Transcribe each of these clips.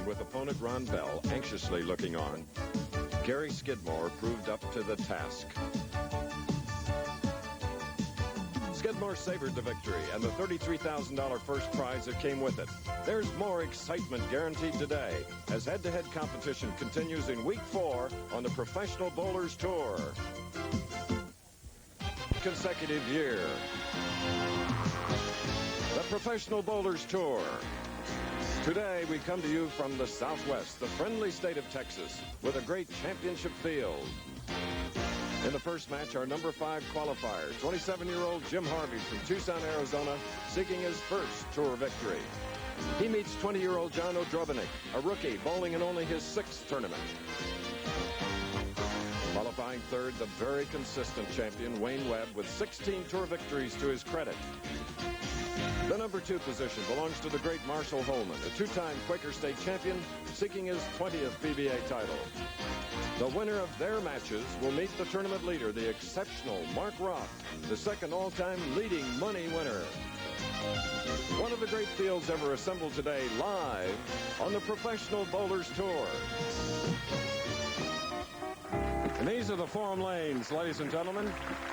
and with opponent Ron Bell anxiously looking on, Gary Skidmore proved up to the task. Skidmore savored the victory and the $33,000 first prize that came with it. There's more excitement guaranteed today as head-to-head competition continues in Week 4 on the Professional Bowlers Tour. Consecutive year. The Professional Bowlers Tour. Today we come to you from the Southwest, the friendly state of Texas, with a great championship field. In the first match, our number 5 qualifier, 27-year-old Jim Harvey from Tucson, Arizona, seeking his first tour victory. He meets 20-year-old John O'Drobinick, a rookie bowling in only his 6th tournament. Qualifying third, the very consistent champion, Wayne Webb, with 16 tour victories to his credit. The number 2 position belongs to the great Marshall Holman, a 2-time Quaker State champion, seeking his 20th PBA title. The winner of their matches will meet the tournament leader, the exceptional Mark Roth, the second all-time leading money winner. One of the great fields ever assembled today, live on the Professional Bowlers Tour. And these are the Forum Lanes, ladies and gentlemen,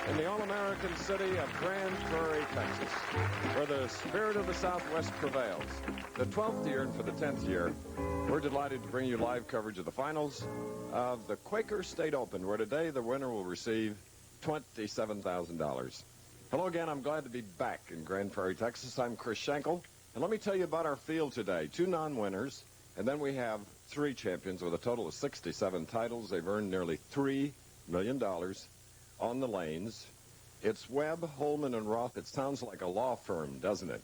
in the all-American city of Grand Prairie, Texas, where the spirit of the Southwest prevails. The 12th year, and for the 10th year, we're delighted to bring you live coverage of the finals of the Quaker State Open, where today the winner will receive $27,000. Hello again. I'm glad to be back in Grand Prairie, Texas. I'm Chris Schenkel, and let me tell you about our field today. 2 non-winners, and then we have 3 champions with a total of 67 titles. They've earned nearly $3 million on the lanes. It's Webb, Holman, and Roth. It sounds like a law firm, doesn't it?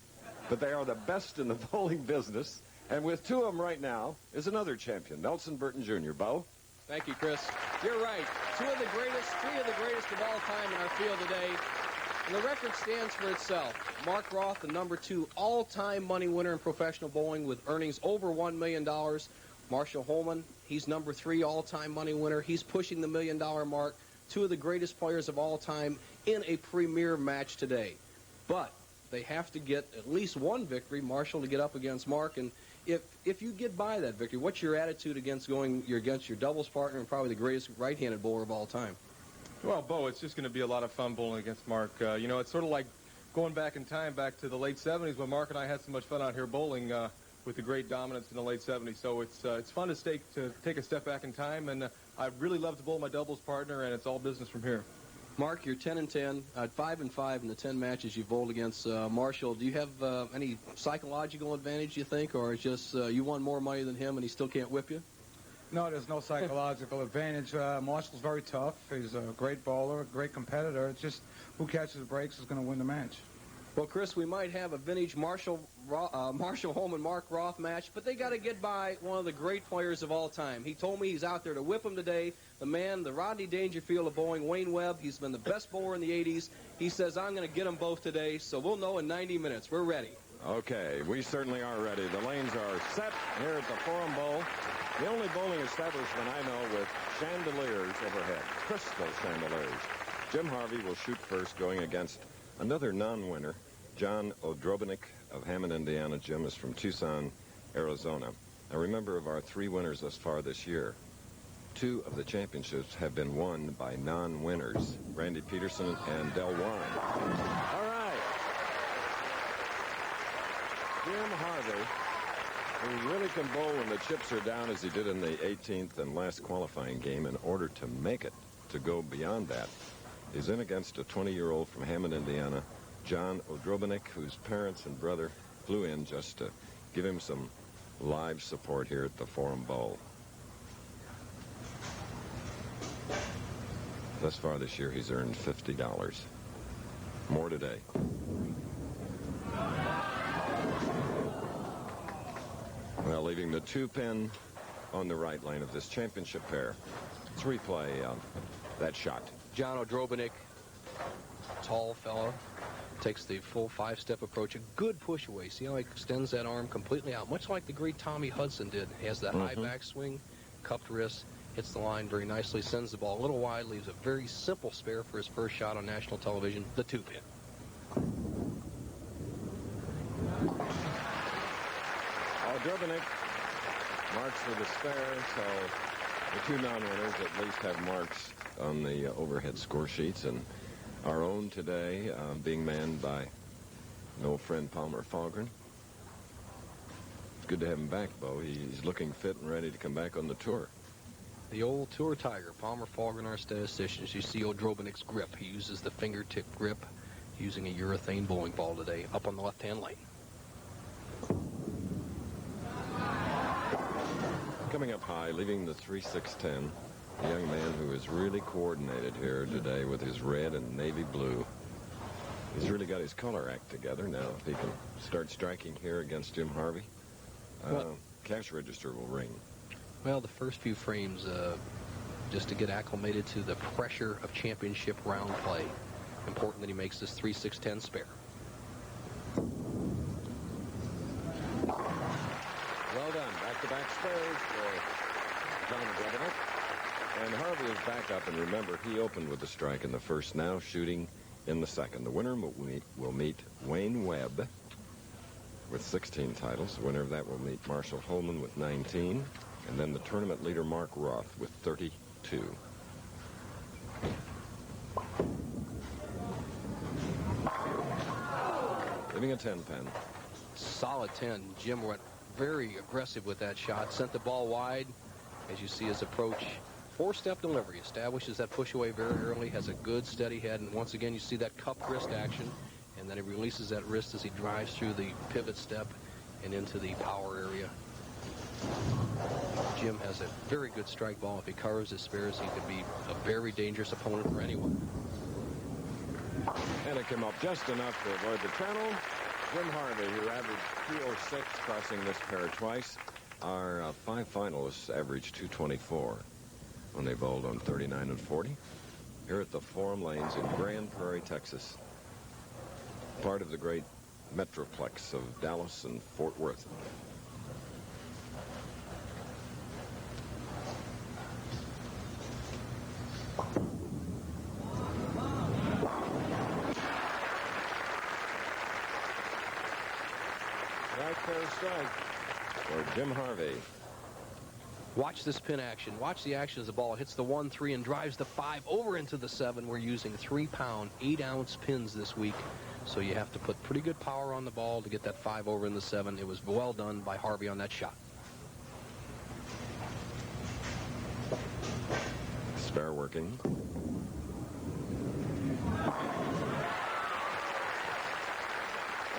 But they are the best in the bowling business. And with 2 of them right now is another champion, Nelson Burton Jr. Bo? Thank you, Chris. You're right. 2 of the greatest, 3 of the greatest of all time in our field today. And the record stands for itself. Mark Roth, the number 2 all-time money winner in professional bowling with earnings over $1 million. Marshall Holman, he's number 3 all-time money winner. He's pushing the $1 million mark. 2 of the greatest players of all time in a premier match today. But they have to get at least 1 victory, Marshall, to get up against Mark. And if you get by that victory, what's your attitude against going against your doubles partner and probably the greatest right-handed bowler of all time? Well, Bo, it's just going to be a lot of fun bowling against Mark. You know, it's sort of like going back in time, back to the late 70s when Mark and I had so much fun out here bowling with the great dominance in the late 70s. So it's fun to take a step back in time, and I really love to bowl my doubles partner, and it's all business from here. Mark, you're 10-10, 5-5 in the 10 matches you've bowled against Marshall. Do you have any psychological advantage, you think, or it's just you won more money than him and he still can't whip you? No, there's no psychological advantage. Marshall's very tough. He's a great bowler, a great competitor. It's just who catches breaks is going to win the match. Well, Chris, we might have a vintage Marshall Holman Mark Roth match, but they got to get by one of the great players of all time. He told me he's out there to whip him today. The man, the Rodney Dangerfield of bowling, Wayne Webb. He's been the best bowler in the 80s. He says, I'm going to get them both today, so we'll know in 90 minutes. We're ready. Okay, we certainly are ready. The lanes are set here at the Forum Bowl, the only bowling establishment I know with chandeliers overhead, crystal chandeliers. Jim Harvey will shoot first, going against another non-winner, John O'Drobinick of Hammond, Indiana. Jim is from Tucson, Arizona. Now remember, of our 3 winners thus far this year, 2 of the championships have been won by non-winners, Randy Peterson and Del Wine. All right. Jim Harvey, who really can bowl when the chips are down, as he did in the 18th and last qualifying game, in order to make it, to go beyond that, is in against a 20-year-old from Hammond, Indiana, John O'Drobinick, whose parents and brother flew in just to give him some live support here at the Forum Bowl. Thus far this year, he's earned $50. More today. Well, leaving the 2-pin on the right lane of this championship pair. Let's replay that shot. John O'Drobinick, tall fellow, takes the full 5-step approach. A good push away. See how he extends that arm completely out, much like the great Tommy Hudson did. He has that high backswing, cupped wrist, hits the line very nicely, sends the ball a little wide, leaves a very simple spare for his first shot on national television, the 2-pin. O'Drobinick Marks for the spare, so the two non-winners at least have marks on the overhead score sheets. And our own today being manned by an old friend, Palmer Fogren. It's good to have him back, Bo. He's looking fit and ready to come back on the tour. The old tour tiger, Palmer Fogren, our statistician. As you see Odrobinik's grip. He uses the fingertip grip using a urethane bowling ball today up on the left-hand lane. Coming up high, leaving the 3-6-10, a young man who is really coordinated here today with his red and navy blue. He's really got his color act together now. If he can start striking here against Jim Harvey, cash register will ring. Well, the first few frames, just to get acclimated to the pressure of championship round play. Important that he makes this 3-6-10 spare. Well done. Back-to-back spares for John Grebenek. And Harvey is back up, and remember, he opened with a strike in the first, now shooting in the second. The winner will meet Wayne Webb with 16 titles. The winner of that will meet Marshall Holman with 19. And then the tournament leader, Mark Roth, with 32. Leaving a 10-pin. Solid 10. Jim went very aggressive with that shot. Sent the ball wide. As you see his approach, four-step delivery. Establishes that push away very early. Has a good steady head. And once again, you see that cup wrist action. And then he releases that wrist as he drives through the pivot step and into the power area. Jim has a very good strike ball. If he covers his spares, he could be a very dangerous opponent for anyone. And it came up just enough to avoid the channel. Jim Harvey, who averaged 206, crossing this pair twice. Our five finalists averaged 224 when they bowled on 39 and 40. Here at the Forum Lanes in Grand Prairie, Texas. Part of the great metroplex of Dallas and Fort Worth. Right fair strike for Jim Harvey. Watch this pin action. Watch the action as the ball hits the 1-3 and drives the 5 over into the 7. We're using 3-pound, 8-ounce pins this week, so you have to put pretty good power on the ball to get that 5 over in the 7. It was well done by Harvey on that shot. Spare working.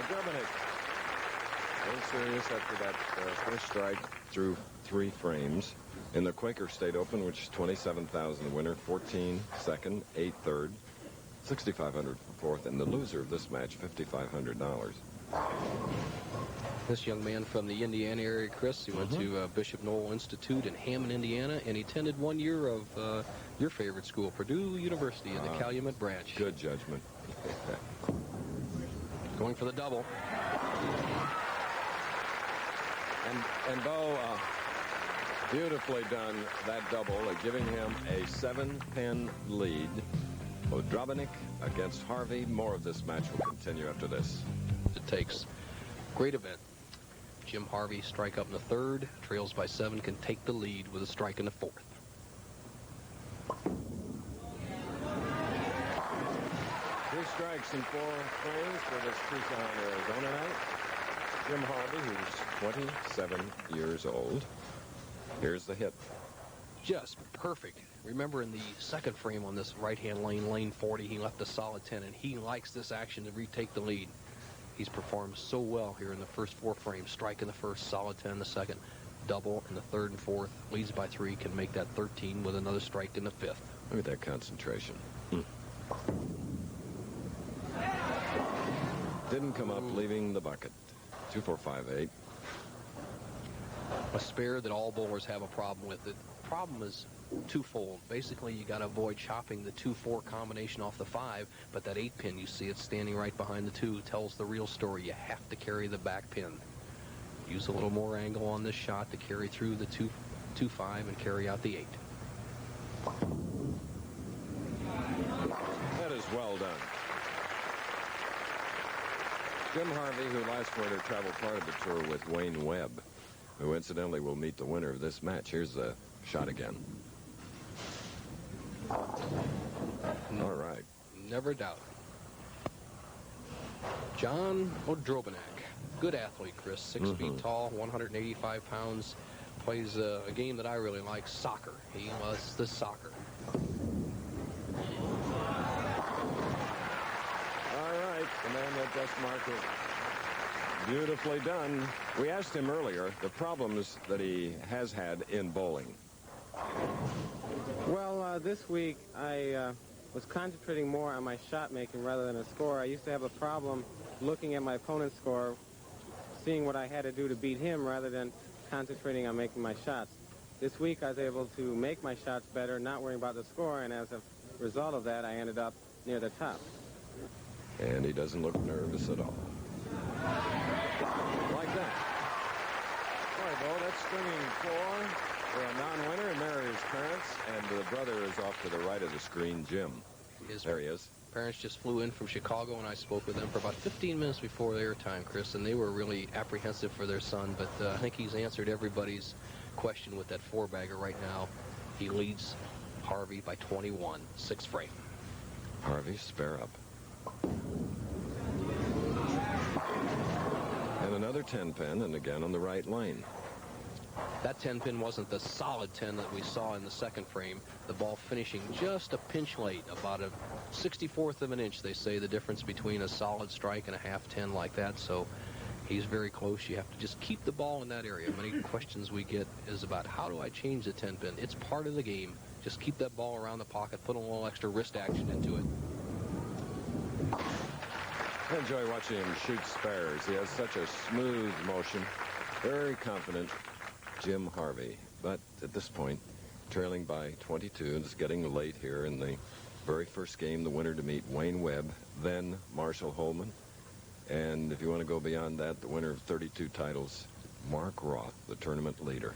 Grebenek. Very serious after that first strike through 3 frames. In the Quaker State Open, which is 27,000 winner, 14 second, 8 third, 6,500 for fourth, and the loser of this match, $5,500. This young man from the Indiana area, Chris, he went to Bishop Noel Institute in Hammond, Indiana, and he attended 1 year of your favorite school, Purdue University in the Calumet branch. Good judgment. Going for the double. And Bo, beautifully done, that double, giving him a 7-pin lead. Odrobinik against Harvey. More of this match will continue after this. It takes. Great event. Jim Harvey strike up in the 3rd, trails by 7, can take the lead with a strike in the 4th. Two strikes in 4 frames for this Tucson, Arizona night. Jim Harvey, who's 27 years old. Here's the hit. Just perfect. Remember in the 2nd frame on this right-hand lane, lane 40, he left a solid 10, and he likes this action to retake the lead. He's performed so well here in the first 4 frames. Strike in the 1st, solid 10 in the 2nd, double in the 3rd and 4th, leads by 3, can make that 13 with another strike in the 5th. Look at that concentration. Didn't come up, leaving the bucket. 2-4-5-8. A spare that all bowlers have a problem with. The problem is twofold. Basically, you got to avoid chopping the 2-4 combination off the 5, but that 8-pin, you see it standing right behind the 2, tells the real story. You have to carry the back pin. Use a little more angle on this shot to carry through the 2-5 and carry out the 8. That is well done. Jim Harvey, who last winter traveled part of the tour with Wayne Webb. who incidentally will meet the winner of this match. Here's the shot again. All right. Never doubt. John Odrobinek. Good athlete, Chris. 6 feet tall, 185 pounds. Plays a game that I really like, soccer. He was the soccer. All right. The man that just marked it. Beautifully done. We asked him earlier the problems that he has had in bowling. Well, this week I was concentrating more on my shot making rather than a score. I used to have a problem looking at my opponent's score, seeing what I had to do to beat him rather than concentrating on making my shots. This week I was able to make my shots better, not worrying about the score, and as a result of that, I ended up near the top. And he doesn't look nervous at all. Like that. All right, Bo, that's swinging 4 for a non-winner, and there are his parents, and the brother is off to the right of the screen, Jim. There he is. Parents just flew in from Chicago, and I spoke with them for about 15 minutes before their time, Chris, and they were really apprehensive for their son, but I think he's answered everybody's question with that 4-bagger right now. He leads Harvey by 21, 6th frame. Harvey, spare up. And another 10-pin, and again on the right lane. That 10-pin wasn't the solid 10 that we saw in the 2nd frame. The ball finishing just a pinch late, about a 64th of an inch, they say, the difference between a solid strike and a half 10 like that. So he's very close. You have to just keep the ball in that area. Many questions we get is about how do I change the 10-pin? It's part of the game. Just keep that ball around the pocket, put a little extra wrist action into it. I enjoy watching him shoot spares. He has such a smooth motion. Very confident. Jim Harvey. But at this point, trailing by 22, and it's getting late here in the very first game, the winner to meet Wayne Webb, then Marshall Holman. And if you want to go beyond that, the winner of 32 titles, Mark Roth, the tournament leader.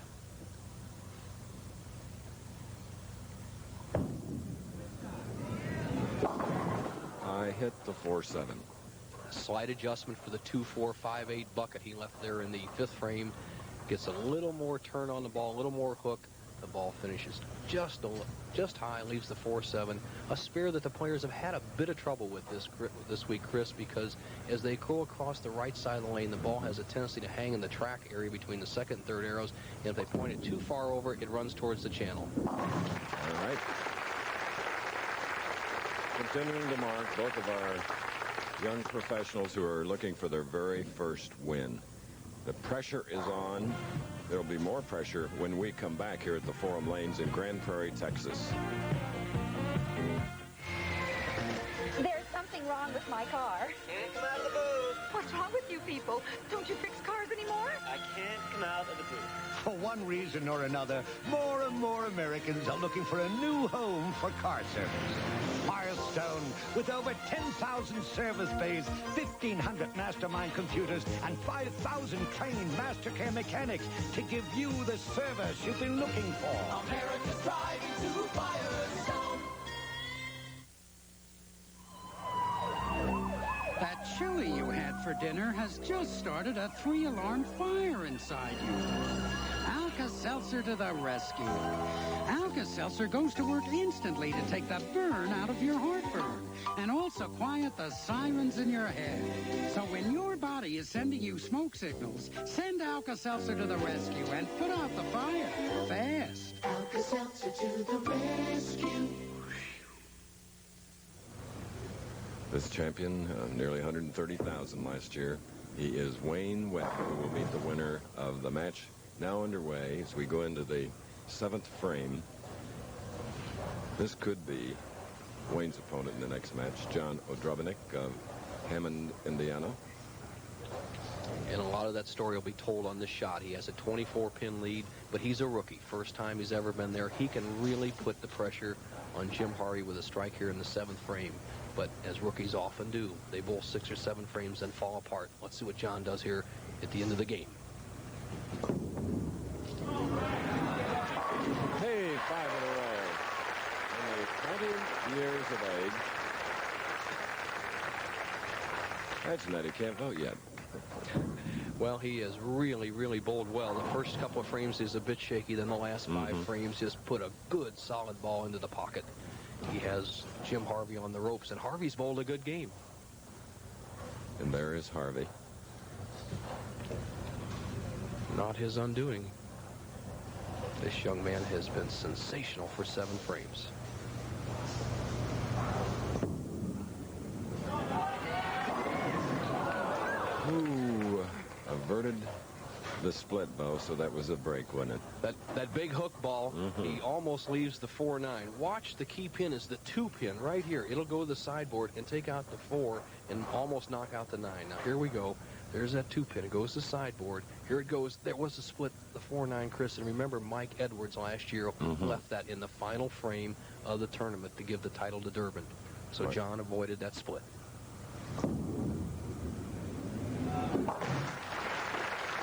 I hit the 4-7. Slight adjustment for the 2-4-5-8 bucket he left there in the 5th frame. Gets a little more turn on the ball, a little more hook. The ball finishes just high, leaves the 4-7. A spare that the players have had a bit of trouble with this week, Chris, because as they go across the right side of the lane, the ball has a tendency to hang in the track area between the 2nd and 3rd arrows, and if they point it too far over, it runs towards the channel. All right. Continuing to mark both of our young professionals who are looking for their very first win. The pressure is on. There'll be more pressure when we come back here at the Forum Lanes in Grand Prairie, Texas. There's something wrong with my car. Can't come out of the booth. What's wrong with you people? Don't you fix cars anymore? I can't come out of the booth. For one reason or another, more and more Americans are looking for a new home for car service. Firestone, with over 10,000 service bays, 1,500 mastermind computers, and 5,000 trained mastercare mechanics to give you the service you've been looking for. America's driving to Firestone. That chili you had for dinner has just started a 3-alarm fire inside you. Alka-Seltzer to the rescue. Alka-Seltzer goes to work instantly to take the burn out of your heartburn and also quiet the sirens in your head. So when your body is sending you smoke signals, send Alka-Seltzer to the rescue and put out the fire fast. Alka-Seltzer to the rescue. This champion, nearly 130,000 last year, he is Wayne Webb, who will meet the winner of the match now underway as we go into the 7th frame. This could be Wayne's opponent in the next match, John Odrobinek of Hammond, Indiana. And a lot of that story will be told on this shot. He has a 24-pin lead, but he's a rookie. First time he's ever been there. He can really put the pressure on Jim Harvey with a strike here in the 7th frame. But as rookies often do, they bowl 6 or 7 frames and fall apart. Let's see what John does here at the end of the game. Hey, 5 in a row. Only 20 years of age. That's not, he can't vote yet. Well, he has really, really bowled well. The first couple of frames is a bit shaky. Then the last 5 frames just put a good, solid ball into the pocket. He has Jim Harvey on the ropes, and Harvey's bowled a good game. And there is Harvey. Not his undoing. This young man has been sensational for 7 frames. Ooh, averted the split, Bo, so that was a break, wasn't it? That big hook ball, he almost leaves the 4-9. Watch, the key pin is the 2 pin right here. It'll go to the sideboard and take out the 4 and almost knock out the 9. Now, here we go. There's that 2 pin. It goes to the sideboard. Here it goes. There was a split, the 4-9, Chris. And remember, Mike Edwards last year left that in the final frame of the tournament to give the title to Durbin. So John avoided that split.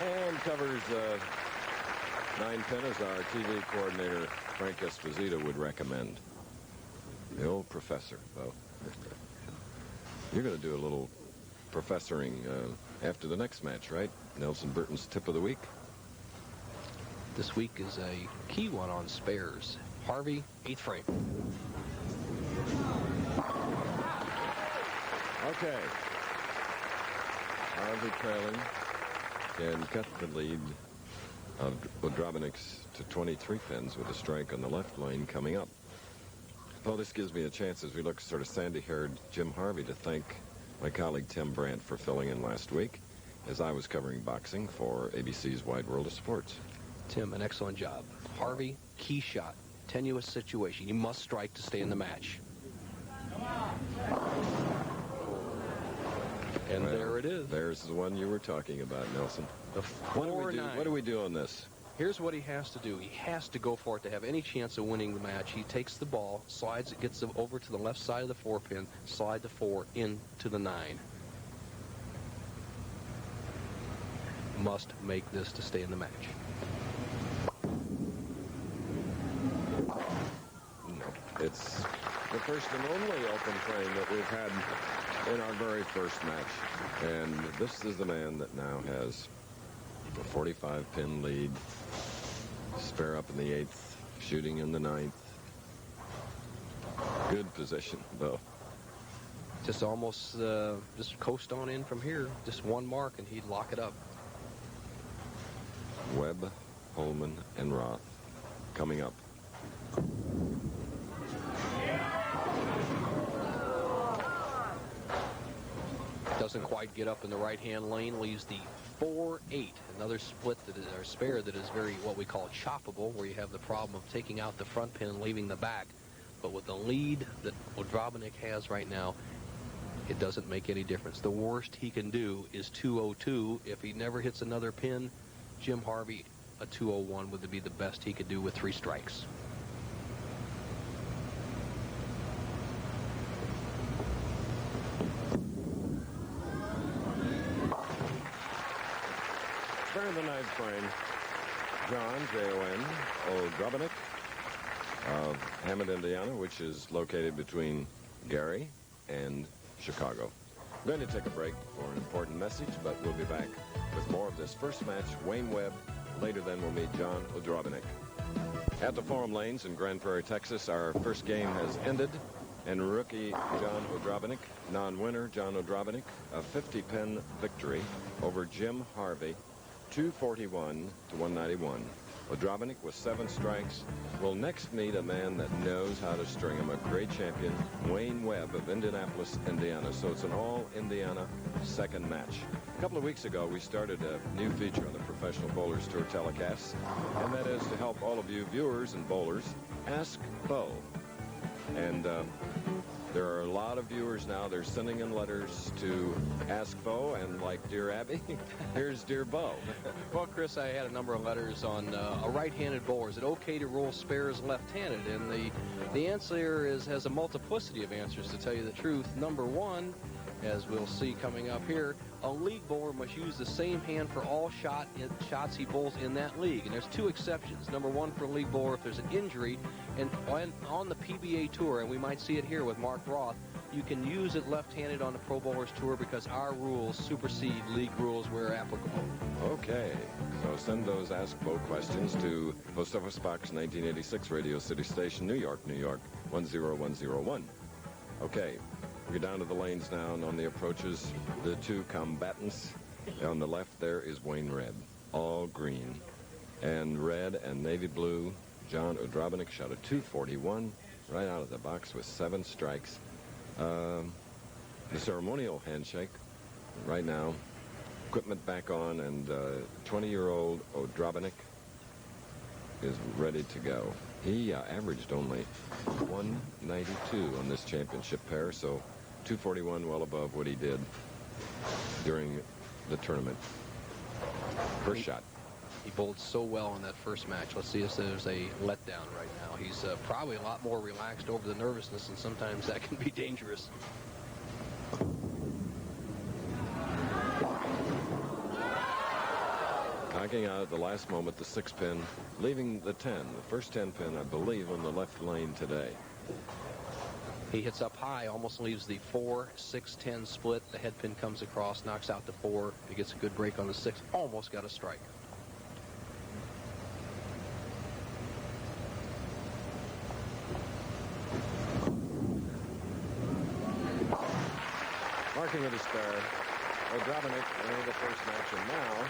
And covers 9 pin as our TV coordinator, Frank Esposito, would recommend. The old professor, Bo. You're going to do a little professoring after the next match, right? Nelson Burton's tip of the week. This week is a key one on spares. Harvey, 8th frame. Okay. Harvey trailing can cut the lead of Woodrobinick's to 23 pins with a strike on the left lane coming up. Well, this gives me a chance as we look sort of sandy-haired Jim Harvey to thank my colleague Tim Brandt for filling in last week as I was covering boxing for ABC's Wide World of Sports. Tim, an excellent job. Harvey, key shot, tenuous situation. You must strike to stay in the match. And well, there it is. There's the one you were talking about, Nelson. The 4-9. What do we do on this? Here's what he has to do. He has to go for it to have any chance of winning the match. He takes the ball, slides it, gets it over to the left side of the 4 pin, slide the 4 into the 9. Must make this to stay in the match. No, it's the first and only open frame that we've had in our very first match. And this is the man that now has a 45-pin lead. Spare up in the 8th, shooting in the 9th. Good position, though. Just almost just coast on in from here. Just one mark, and he'd lock it up. Webb, Holman, and Roth coming up. Doesn't quite get up in the right-hand lane, leaves the 4-8, another split that is, or spare that is very what we call choppable, where you have the problem of taking out the front pin and leaving the back. But with the lead that Woodrobinick has right now, it doesn't make any difference. The worst he can do is 202. If he never hits another pin, Jim Harvey, a 201 would be the best he could do with 3 strikes. During the 9th frame, John, J-O-N, Woodrobinick of Hammond, Indiana, which is located between Gary and Chicago. We're going to take a break for an important message, but we'll be back with more of this first match. Wayne Webb. Later then we'll meet John Woodrobinick. At the Forum Lanes in Grand Prairie, Texas, our first game has ended, and rookie John Woodrobinick, non-winner John Woodrobinick, a 50-pin victory over Jim Harvey, 241 to 191. Woodrobinick with 7 strikes will next meet a man that knows how to string him, a great champion, Wayne Webb of Indianapolis, Indiana. So it's an all-Indiana second match. A couple of weeks ago, we started a new feature on the Professional Bowlers Tour telecasts, and that is to help all of you viewers and bowlers ask Bo. And there are a lot of viewers now. They're sending in letters to Ask Bo, and like Dear Abby, here's Dear Bo. Well, Chris, I had a number of letters on a right-handed bowler. Is it okay to roll spares left-handed? And the answer has a multiplicity of answers, to tell you the truth. Number 1, as we'll see coming up here, a league bowler must use the same hand for all shots he bowls in that league. And there's 2 exceptions. Number 1, for a league bowler, if there's an injury, and on the PBA tour, and we might see it here with Mark Roth, you can use it left-handed on the Pro Bowlers Tour because our rules supersede league rules where applicable. Okay, so send those Ask Bo questions to Post Office Box 1986, Radio City Station, New York, New York, 10101. Okay, we get down to the lanes now, and on the approaches, the two combatants. On the left there is Wayne Red, all green. And red and navy blue, John Odrobinick shot a 241 right out of the box with 7 strikes. The ceremonial handshake right now, equipment back on, and 20-year-old Odrobinick is ready to go. He averaged only 192 on this championship pair, so 241 well above what he did during the tournament. First shot. He bowled so well in that first match. Let's see if there's a letdown right now. He's probably a lot more relaxed over the nervousness, and sometimes that can be dangerous. Knocking out at the last moment the 6-pin, leaving the 10. The first 10-pin, I believe, on the left lane today. He hits up high, almost leaves the 4-6-10 split. The head pin comes across, knocks out the 4. He gets a good break on the 6. Almost got a strike. Marking of the spare, Odrobinick winning the first match, and now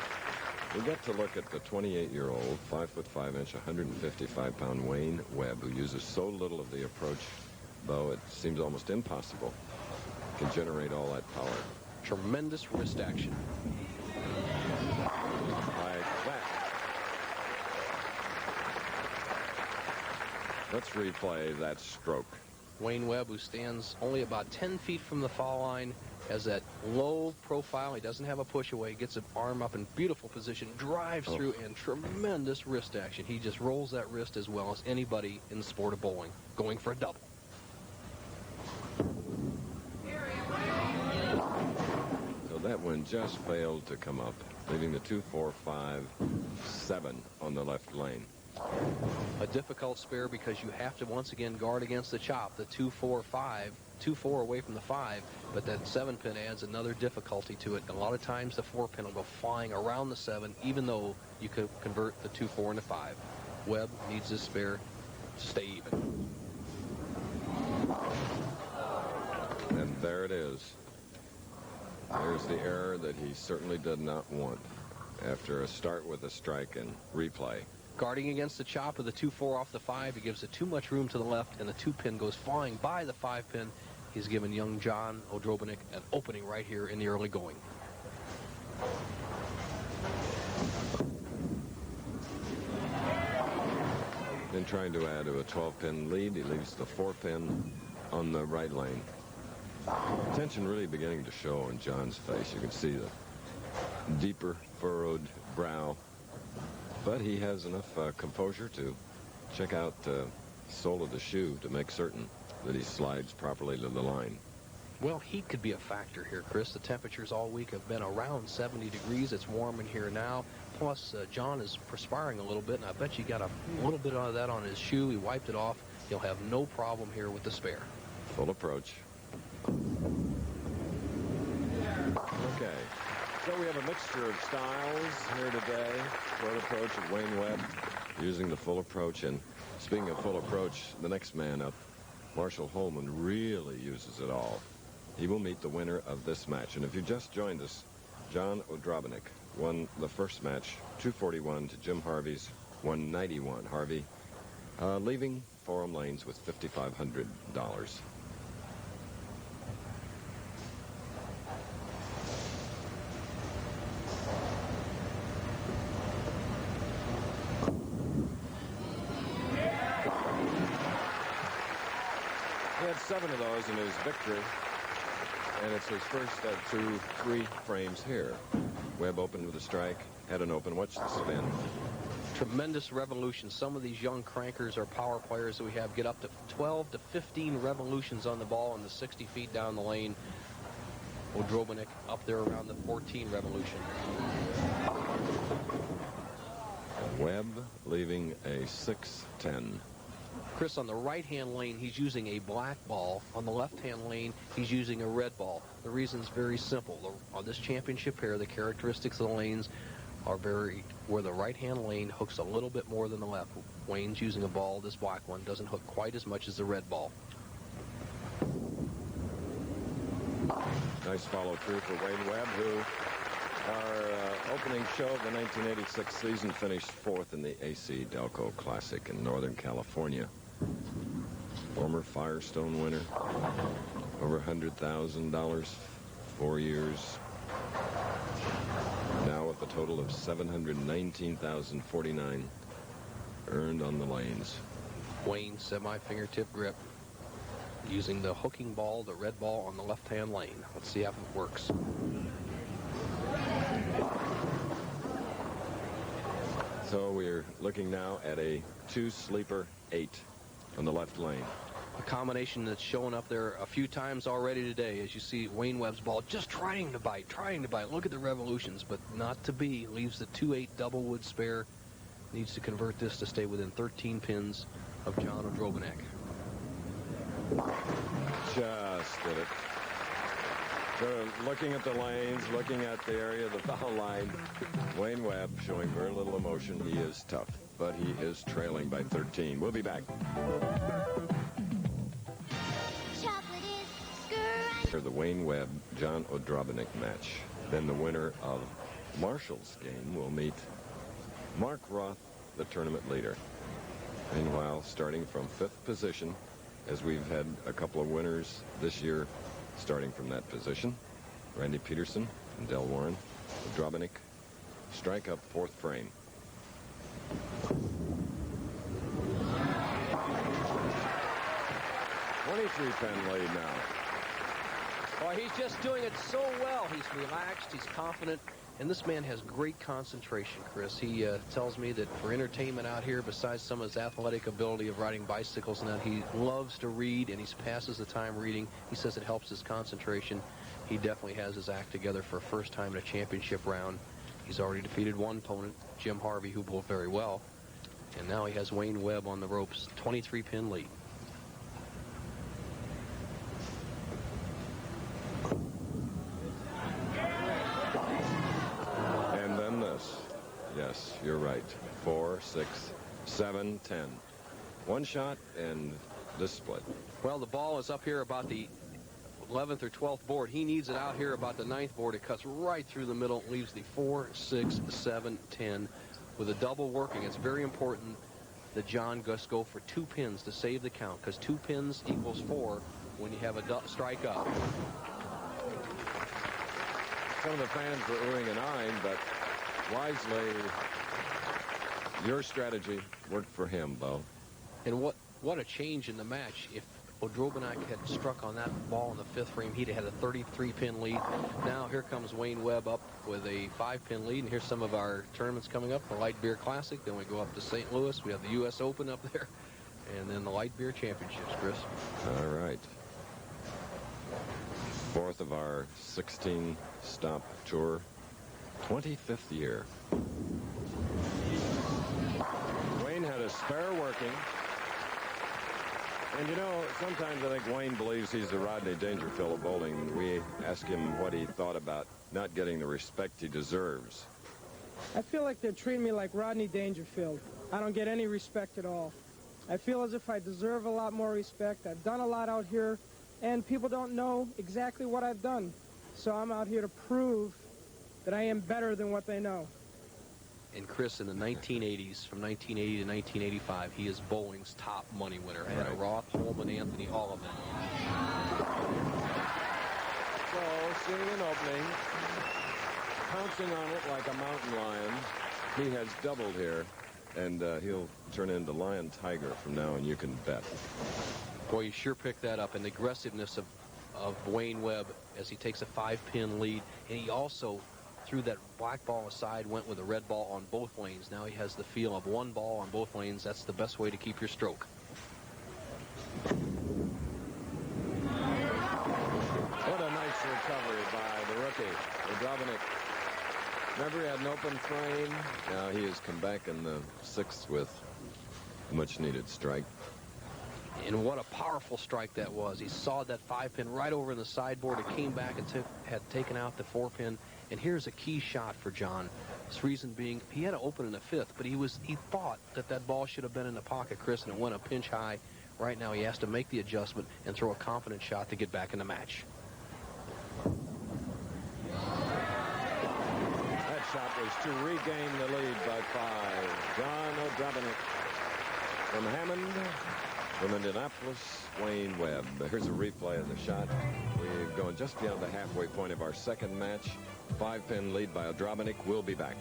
we get to look at the 28-year-old, 5'5" 155-pound Wayne Webb, who uses so little of the approach, though it seems almost impossible, can generate all that power. Tremendous wrist action. Like that. Let's replay that stroke. Wayne Webb, who stands only about 10 feet from the foul line, has that low profile. He doesn't have a push away. Gets an arm up in beautiful position, drives through, and tremendous wrist action. He just rolls that wrist as well as anybody in the sport of bowling, going for a double. So that one just failed to come up, leaving the 2, 4, 5, 7 on the left lane. A difficult spare because you have to once again guard against the chop, the 2, 4, 5, 2, 4 away from the 5, but that 7-pin adds another difficulty to it. And a lot of times the 4-pin will go flying around the 7, even though you could convert the 2, 4 into 5. Webb needs this spare to stay even. And there it is. There's the error that he certainly did not want after a start with a strike and replay. Guarding against the chop of the 2-4 off the 5, he gives it too much room to the left, and the 2-pin goes flying by the 5-pin. He's given young John Odrobinick an opening right here in the early going. Then trying to add to a 12-pin lead, he leaves the 4-pin on the right lane. Tension really beginning to show on John's face. You can see the deeper furrowed brow. But he has enough composure to check out the sole of the shoe to make certain that he slides properly to the line. Well, heat could be a factor here, Chris. The temperatures all week have been around 70 degrees. It's warm in here now. Plus, John is perspiring a little bit, and I bet you got a little bit of that on his shoe. He wiped it off. He'll have no problem here with the spare. Full approach. Okay. So we have a mixture of styles here today. Short approach of Wayne Webb using the full approach. And speaking of full approach, the next man up, Marshall Holman, really uses it all. He will meet the winner of this match. And if you just joined us, John Odrobinick won the first match, 241 to Jim Harvey's 191. Harvey leaving Forum Lanes with $5,500. He had 7 of those in his victory, and it's his first 2-3 frames here. Webb opened with a strike, had an open. Watch the spin. Tremendous revolution. Some of these young crankers or power players that we have get up to 12 to 15 revolutions on the ball in the 60 feet down the lane. Odrobinick up there around the 14 revolution. Webb leaving a 6-10. Chris, on the right-hand lane, he's using a black ball. On the left-hand lane, he's using a red ball. The reason's very simple. On this championship pair, the characteristics of the lanes are very, where the right-hand lane hooks a little bit more than the left. Wayne's using a ball. This black one doesn't hook quite as much as the red ball. Nice follow-through for Wayne Webb, who our opening show of the 1986 season finished fourth in the AC Delco Classic in Northern California. Former Firestone winner, over $100,000, 4 years. Now with a total of $719,049 earned on the lanes. Wayne semi-fingertip grip, using the hooking ball, the red ball on the left-hand lane. Let's see how it works. So we're looking now at a 2-sleeper 8 on the left lane. A combination that's shown up there a few times already today. As you see Wayne Webb's ball just trying to bite. Look at the revolutions, but not to be. Leaves the 2-8 double wood spare. Needs to convert this to stay within 13 pins of John Odrobanek. Just did it. So looking at the lanes, looking at the area of the foul line, Wayne Webb showing very little emotion. He is tough, but he is trailing by 13. We'll be back. For the Wayne Webb-John Odrobanek match. Then the winner of Marshall's game will meet Mark Roth, the tournament leader. Meanwhile, starting from 5th position, as we've had a couple of winners this year starting from that position, Randy Peterson and Del Warren. Odrobanek strike up 4th frame. $23-pin lead now. Well, he's just doing it so well. He's relaxed, he's confident, and this man has great concentration, Chris. He tells me that for entertainment out here, besides some of his athletic ability of riding bicycles and that, he loves to read, and he passes the time reading. He says it helps his concentration. He definitely has his act together for a first time in a championship round. He's already defeated one opponent, Jim Harvey, who bowled very well. And now he has Wayne Webb on the ropes, 23-pin lead. Yes, you're right. 4, 6, 7, 10. One shot and this split. Well, the ball is up here about the 11th or 12th board. He needs it out here about the 9th board. It cuts right through the middle, leaves the 4, 6, 7, 10 with a double working. It's very important that John Gus go for 2 pins to save the count, because 2 pins equals 4 when you have a strike up. Some of the fans were oohing and eyeing, but wisely, your strategy worked for him, Bo. And what a change in the match. If Odrobanek had struck on that ball in the 5th frame, he'd have had a 33-pin lead. Now here comes Wayne Webb up with a 5-pin lead, and here's some of our tournaments coming up. The Light Beer Classic, then we go up to St. Louis. We have the U.S. Open up there, and then the Light Beer Championships, Chris. All right. 4th of our 16-stop tour. 25th year. Wayne had a spare working. And, you know, sometimes I think Wayne believes he's the Rodney Dangerfield of bowling. We ask him what he thought about not getting the respect he deserves. I feel like they're treating me like Rodney Dangerfield. I don't get any respect at all. I feel as if I deserve a lot more respect. I've done a lot out here, and people don't know exactly what I've done. So I'm out here to prove that I am better than what they know. And Chris, in the 1980s, from 1980 to 1985, he is bowling's top money winner. Ahead of Roth, Holman, Anthony, all of them. So, seeing an opening, pouncing on it like a mountain lion, he has doubled here, and he'll turn into Lion Tiger from now on, you can bet. Boy, you sure picked that up, and the aggressiveness of Wayne Webb as he takes a 5-pin lead, and he also threw that black ball aside, went with a red ball on both lanes. Now he has the feel of one ball on both lanes. That's the best way to keep your stroke. What a nice recovery by the rookie, Odrobanek. Remember, he had an open frame. Now he has come back in the 6th with a much-needed strike. And what a powerful strike that was. He sawed that 5-pin right over in the sideboard. It came back and had taken out the 4-pin. And here's a key shot for John. His reason being, he had to open in the 5th, but he thought that ball should have been in the pocket, Chris, and it went a pinch high. Right now he has to make the adjustment and throw a confident shot to get back in the match. That shot was to regain the lead by 5. John O'Drobinek from Hammond. From Indianapolis, Wayne Webb. Here's a replay of the shot. We're going just beyond the halfway point of our second match. 5-pin lead by O'Drobinek. We'll be back.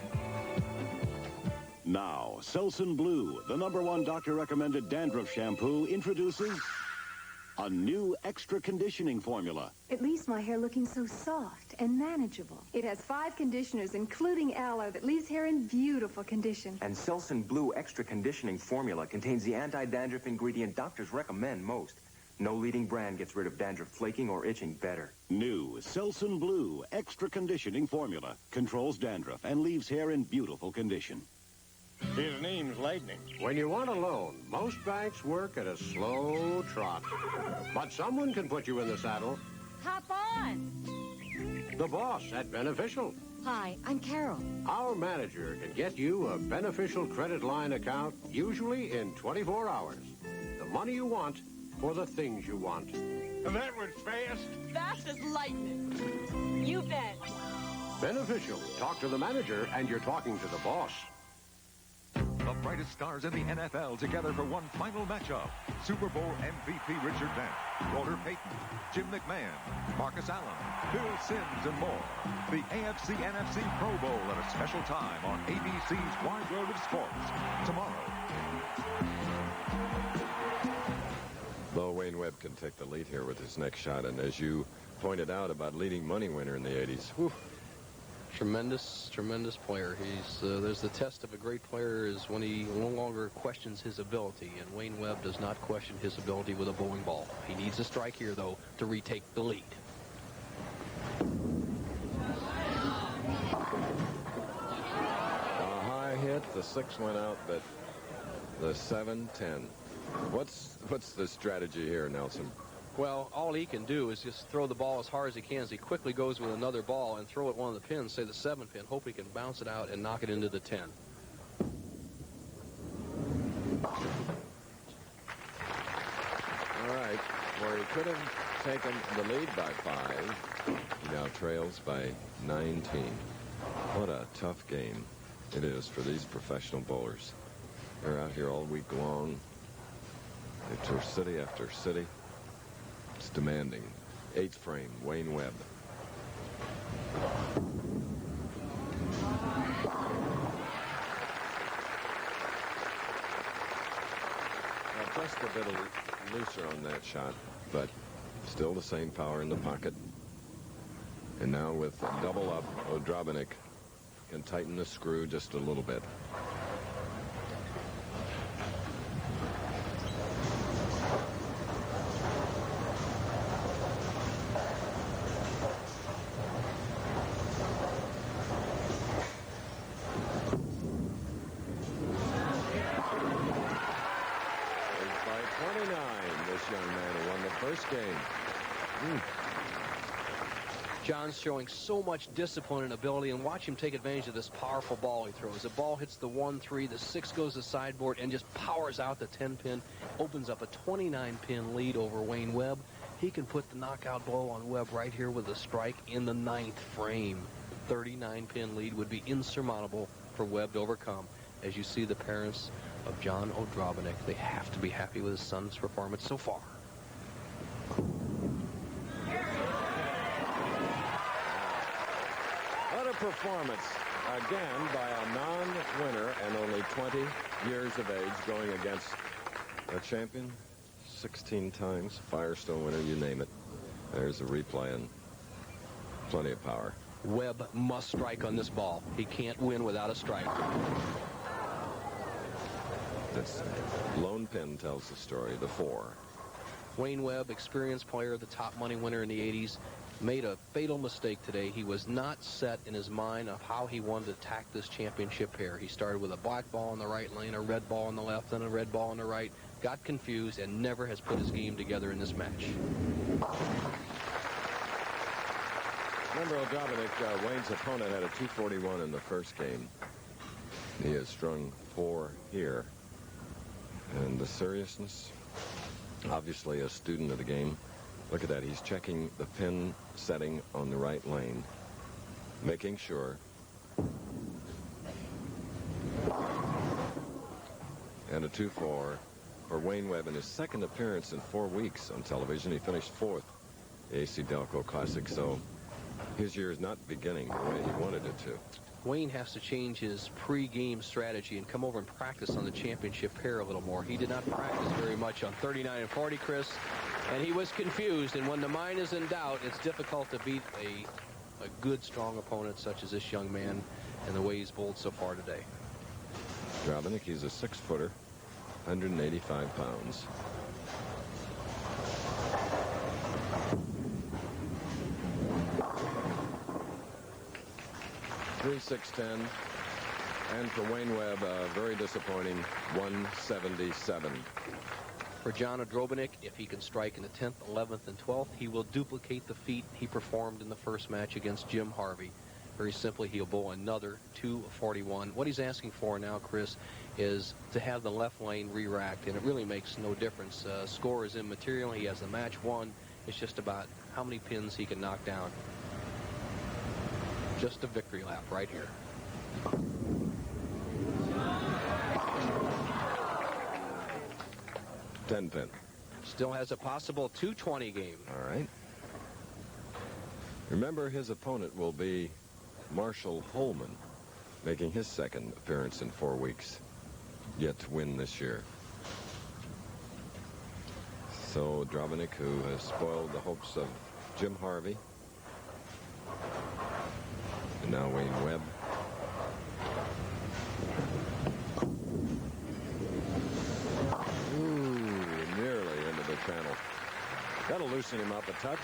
Now, Selsun Blue, the #1 doctor-recommended dandruff shampoo, introduces a new extra conditioning formula. It leaves my hair looking so soft and manageable. It has 5 conditioners, including aloe, that leaves hair in beautiful condition. And Selsun Blue Extra Conditioning Formula contains the anti-dandruff ingredient doctors recommend most. No leading brand gets rid of dandruff flaking or itching better. New Selsun Blue Extra Conditioning Formula controls dandruff and leaves hair in beautiful condition. His name's Lightning. When you want a loan, most banks work at a slow trot. But someone can put you in the saddle. Hop on. The boss at Beneficial. Hi, I'm Carol. Our manager can get you a Beneficial credit line account, usually in 24 hours. The money you want for the things you want. That was fast. Fast as lightning. You bet. Beneficial. Talk to the manager and you're talking to the boss. The brightest stars in the NFL together for one final matchup. Super Bowl MVP Richard Dent, Walter Payton, Jim McMahon, Marcus Allen, Bill Sims, and more. The AFC-NFC Pro Bowl at a special time on ABC's Wide World of Sports. Tomorrow. Well, Wayne Webb can take the lead here with his next shot. And as you pointed out about leading money winner in the 80s. Whew. Tremendous player. There's the test of a great player is when he no longer questions his ability, and Wayne Webb does not question his ability with a bowling ball. He needs a strike here, though, to retake the lead. A high hit. The 6 went out, but the 7-10. What's the strategy here, Nelson? Well, all he can do is just throw the ball as hard as he can as he quickly goes with another ball and throw it one of the pins, say the 7-pin, hope he can bounce it out and knock it into the 10. All right, where he could have taken the lead by 5, he now trails by 19. What a tough game it is for these professional bowlers. They're out here all week long. They tour city after city. It's demanding. 8th frame, Wayne Webb. Now, just a bit looser on that shot, but still the same power in the pocket. And now with a double up, O'Drobinek can tighten the screw just a little bit. John's showing so much discipline and ability, and watch him take advantage of this powerful ball he throws. The ball hits the 1-3, the 6 goes to sideboard, and just powers out the 10-pin, opens up a 29-pin lead over Wayne Webb. He can put the knockout blow on Webb right here with a strike in the 9th frame. 39-pin lead would be insurmountable for Webb to overcome. As you see the parents of John O'Drobinek, they have to be happy with his son's performance so far. Performance again by a non-winner and only 20 years of age going against a champion 16 times, Firestone winner, you name it. There's a replay and plenty of power. Webb must strike on this ball. He can't win without a strike. This lone pin tells the story, the 4. Wayne Webb, experienced player, the top money winner in the 80s. made a fatal mistake today. He was not set in his mind of how he wanted to attack this championship pair. He started with a black ball in the right lane, a red ball on the left, and a red ball on the right, got confused, and never has put his game together in this match. Remember, Odrabnik, Wayne's opponent, had a 241 in the first game. He has strung 4 here. And the seriousness, obviously a student of the game. Look at that. He's checking the pin setting on the right lane, making sure. And a 2-4 for Wayne Webb in his second appearance in 4 weeks on television. He finished 4th, the AC Delco Classic. So his year is not beginning the way he wanted it to. Wayne has to change his pre-game strategy and come over and practice on the championship pair a little more. He did not practice very much on 39 and 40, Chris, and he was confused. And when the mind is in doubt, it's difficult to beat a good, strong opponent such as this young man and the way he's bowled so far today. Odrabnik, he's a 6-footer, 185 pounds. .3610, and for Wayne Webb, very disappointing 177. For John Odrabnik, if he can strike in the 10th, 11th, and 12th, he will duplicate the feat he performed in the first match against Jim Harvey. Very simply, he'll bowl another 241. What he's asking for now, Chris, is to have the left lane re-racked, and it really makes no difference. Score is immaterial. He has the match won. It's just about how many pins he can knock down. Just a victory lap right here. Ten pin. Still has a possible 220 game. All right. Remember, his opponent will be Marshall Holman, making his second appearance in 4 weeks, yet to win this year. So Odrabnik, who has spoiled the hopes of Jim Harvey, and now Wayne Webb. Ooh, nearly into the channel. That'll loosen him up a touch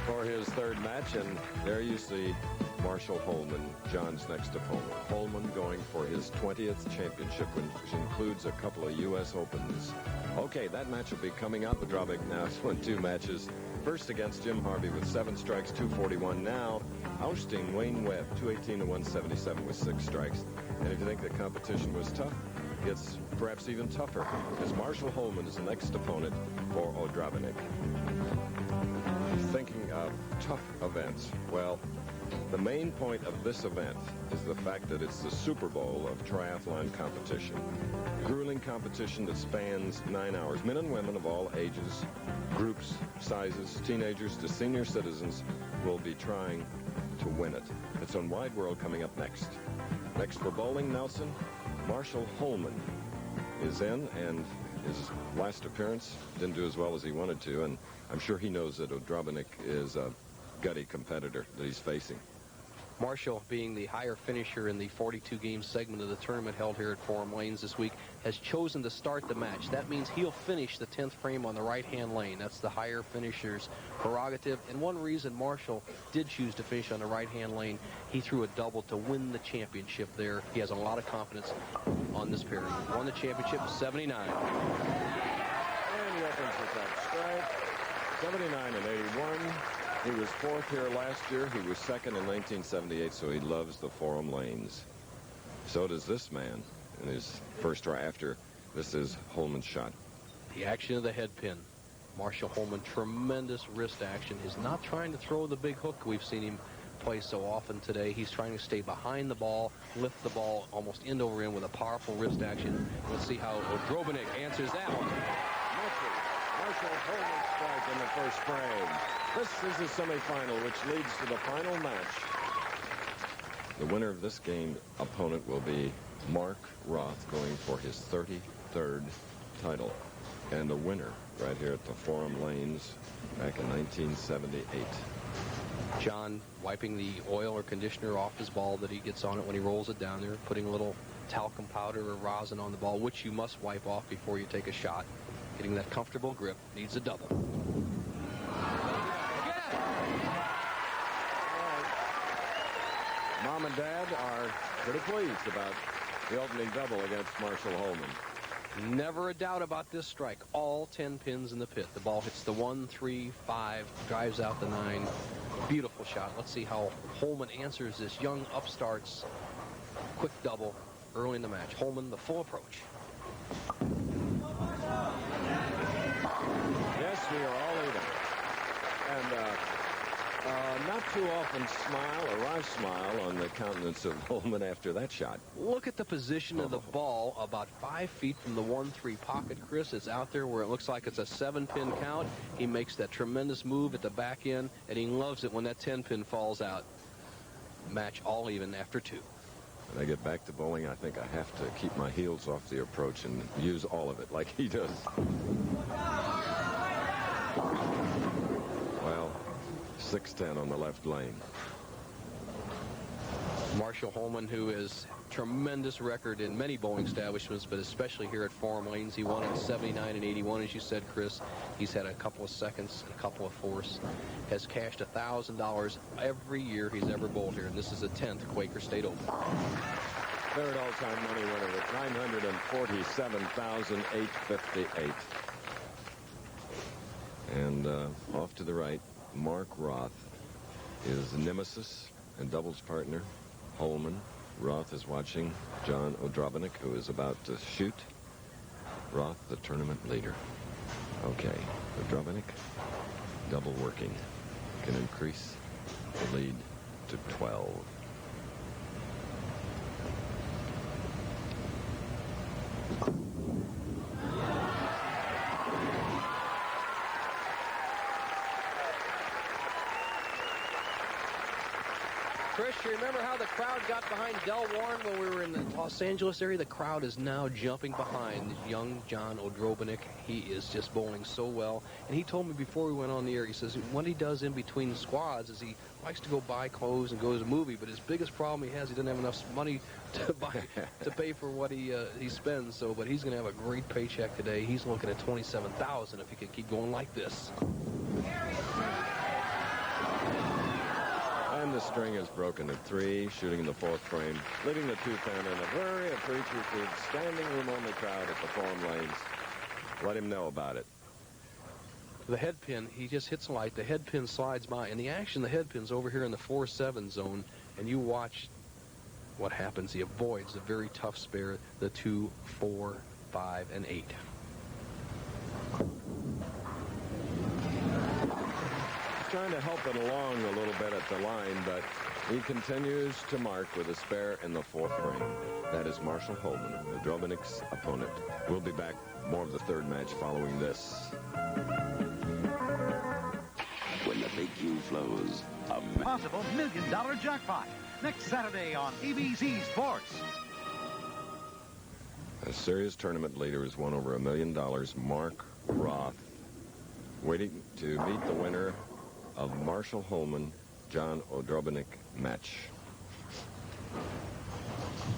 for his third match. And there you see Marshall Holman, John's next opponent. Holman going for his 20th championship, which includes a couple of U.S. Opens. Okay, that match will be coming up. Odrabnik now has won 2 matches. First against Jim Harvey with 7 strikes, 241. Now ousting Wayne Webb, 218 to 177 with 6 strikes. And if you think the competition was tough, it's perhaps even tougher, as Marshall Holman is the next opponent for Odrabnik. Thinking of tough events, well, the main point of this event is the fact that it's the Super Bowl of triathlon competition. Grueling competition that spans 9 hours. Men and women of all ages, groups, sizes, teenagers to senior citizens will be trying to win it. It's on Wide World coming up next. Next for bowling, Nelson, Marshall Holman is in, and his last appearance didn't do as well as he wanted to, and I'm sure he knows that Odrabnik is a gutty competitor that he's facing. Marshall, being the higher finisher in the 42-game segment of the tournament held here at Forum Lanes this week, has chosen to start the match. That means he'll finish the 10th frame on the right-hand lane. That's the higher finisher's prerogative. And one reason Marshall did choose to finish on the right-hand lane, he threw a double to win the championship there. He has a lot of confidence on this pair. He won the championship in 79. And he opens with that strike. 79 and 81. He was 4th here last year. He was 2nd in 1978, so he loves the Forum Lanes. So does this man in his first try after. This is Holman's shot. The action of the head pin. Marshall Holman, tremendous wrist action. He's not trying to throw the big hook we've seen him play so often today. He's trying to stay behind the ball, lift the ball almost end over end with a powerful wrist action. Let's see how Odrabnik answers that one. Marshall Holman's strike in the first frame. This is the semifinal, which leads to the final match. The winner of this game opponent will be Mark Roth, going for his 33rd title. And the winner right here at the Forum Lanes back in 1978. John wiping the oil or conditioner off his ball that he gets on it when he rolls it down there, putting a little talcum powder or rosin on the ball, which you must wipe off before you take a shot. Getting that comfortable grip needs a double. Mom and Dad are pretty pleased about the opening double against Marshall Holman. Never a doubt about this strike. All 10 pins in the pit. The ball hits the 1, 3, 5, drives out the 9. Beautiful shot. Let's see how Holman answers this young upstart's quick double early in the match. Holman, the full approach. Yes, we are all even. And not too often a smile on the countenance of Holman after that shot. Look at the position of the ball about 5 feet from the 1-3 pocket, Chris. It's out there where it looks like it's a 7-pin count. He makes that tremendous move at the back end, and he loves it when that 10-pin falls out. Match all even after 2. When I get back to bowling, I think I have to keep my heels off the approach and use all of it like he does. Well, 6-10 on the left lane. Marshall Holman, who has tremendous record in many bowling establishments, but especially here at Forum Lanes. He won in 79 and 81, as you said, Chris. He's had a couple of seconds and a couple of fourths. Has cashed $1,000 every year he's ever bowled here, and this is the 10th Quaker State Open. Third all-time money winner with $947,858. And off to the right, Mark Roth is nemesis and doubles partner. Holman. Roth is watching John Odrobinick, who is about to shoot. Roth, the tournament leader. Okay, Odrobinick, double working, can increase the lead to 12. Chris, you remember how the crowd got behind Del Warren when we were in the Los Angeles area? The crowd is now jumping behind young John Odrobinick. He is just bowling so well. And he told me before we went on the air, he says what he does in between squads is he likes to go buy clothes and go to a movie, but his biggest problem he has, he doesn't have enough money to pay for what he spends. So, but he's going to have a great paycheck today. He's looking at $27,000 if he can keep going like this. And the string is broken at 3, shooting in the 4th frame, leaving the 2-10 in a very appreciative standing room only crowd at the Forum Lanes. Let him know about it. The head pin, he just hits light. The head pin slides by. In the action, the head pin's over here in the 4-7 zone, and you watch what happens. He avoids the very tough spare, the 2, 4, 5, and 8. Trying to help it along a little bit at the line, but he continues to mark with a spare in the 4th frame. That is Marshall Holman, Odrobinick's opponent. We'll be back, more of the third match following this. When the big Q flows, a possible $1 million jackpot next Saturday on ABC Sports. A serious tournament leader has won over $1 million. Mark Roth, waiting to meet the winner of Marshall Holman, John Odrobinick match.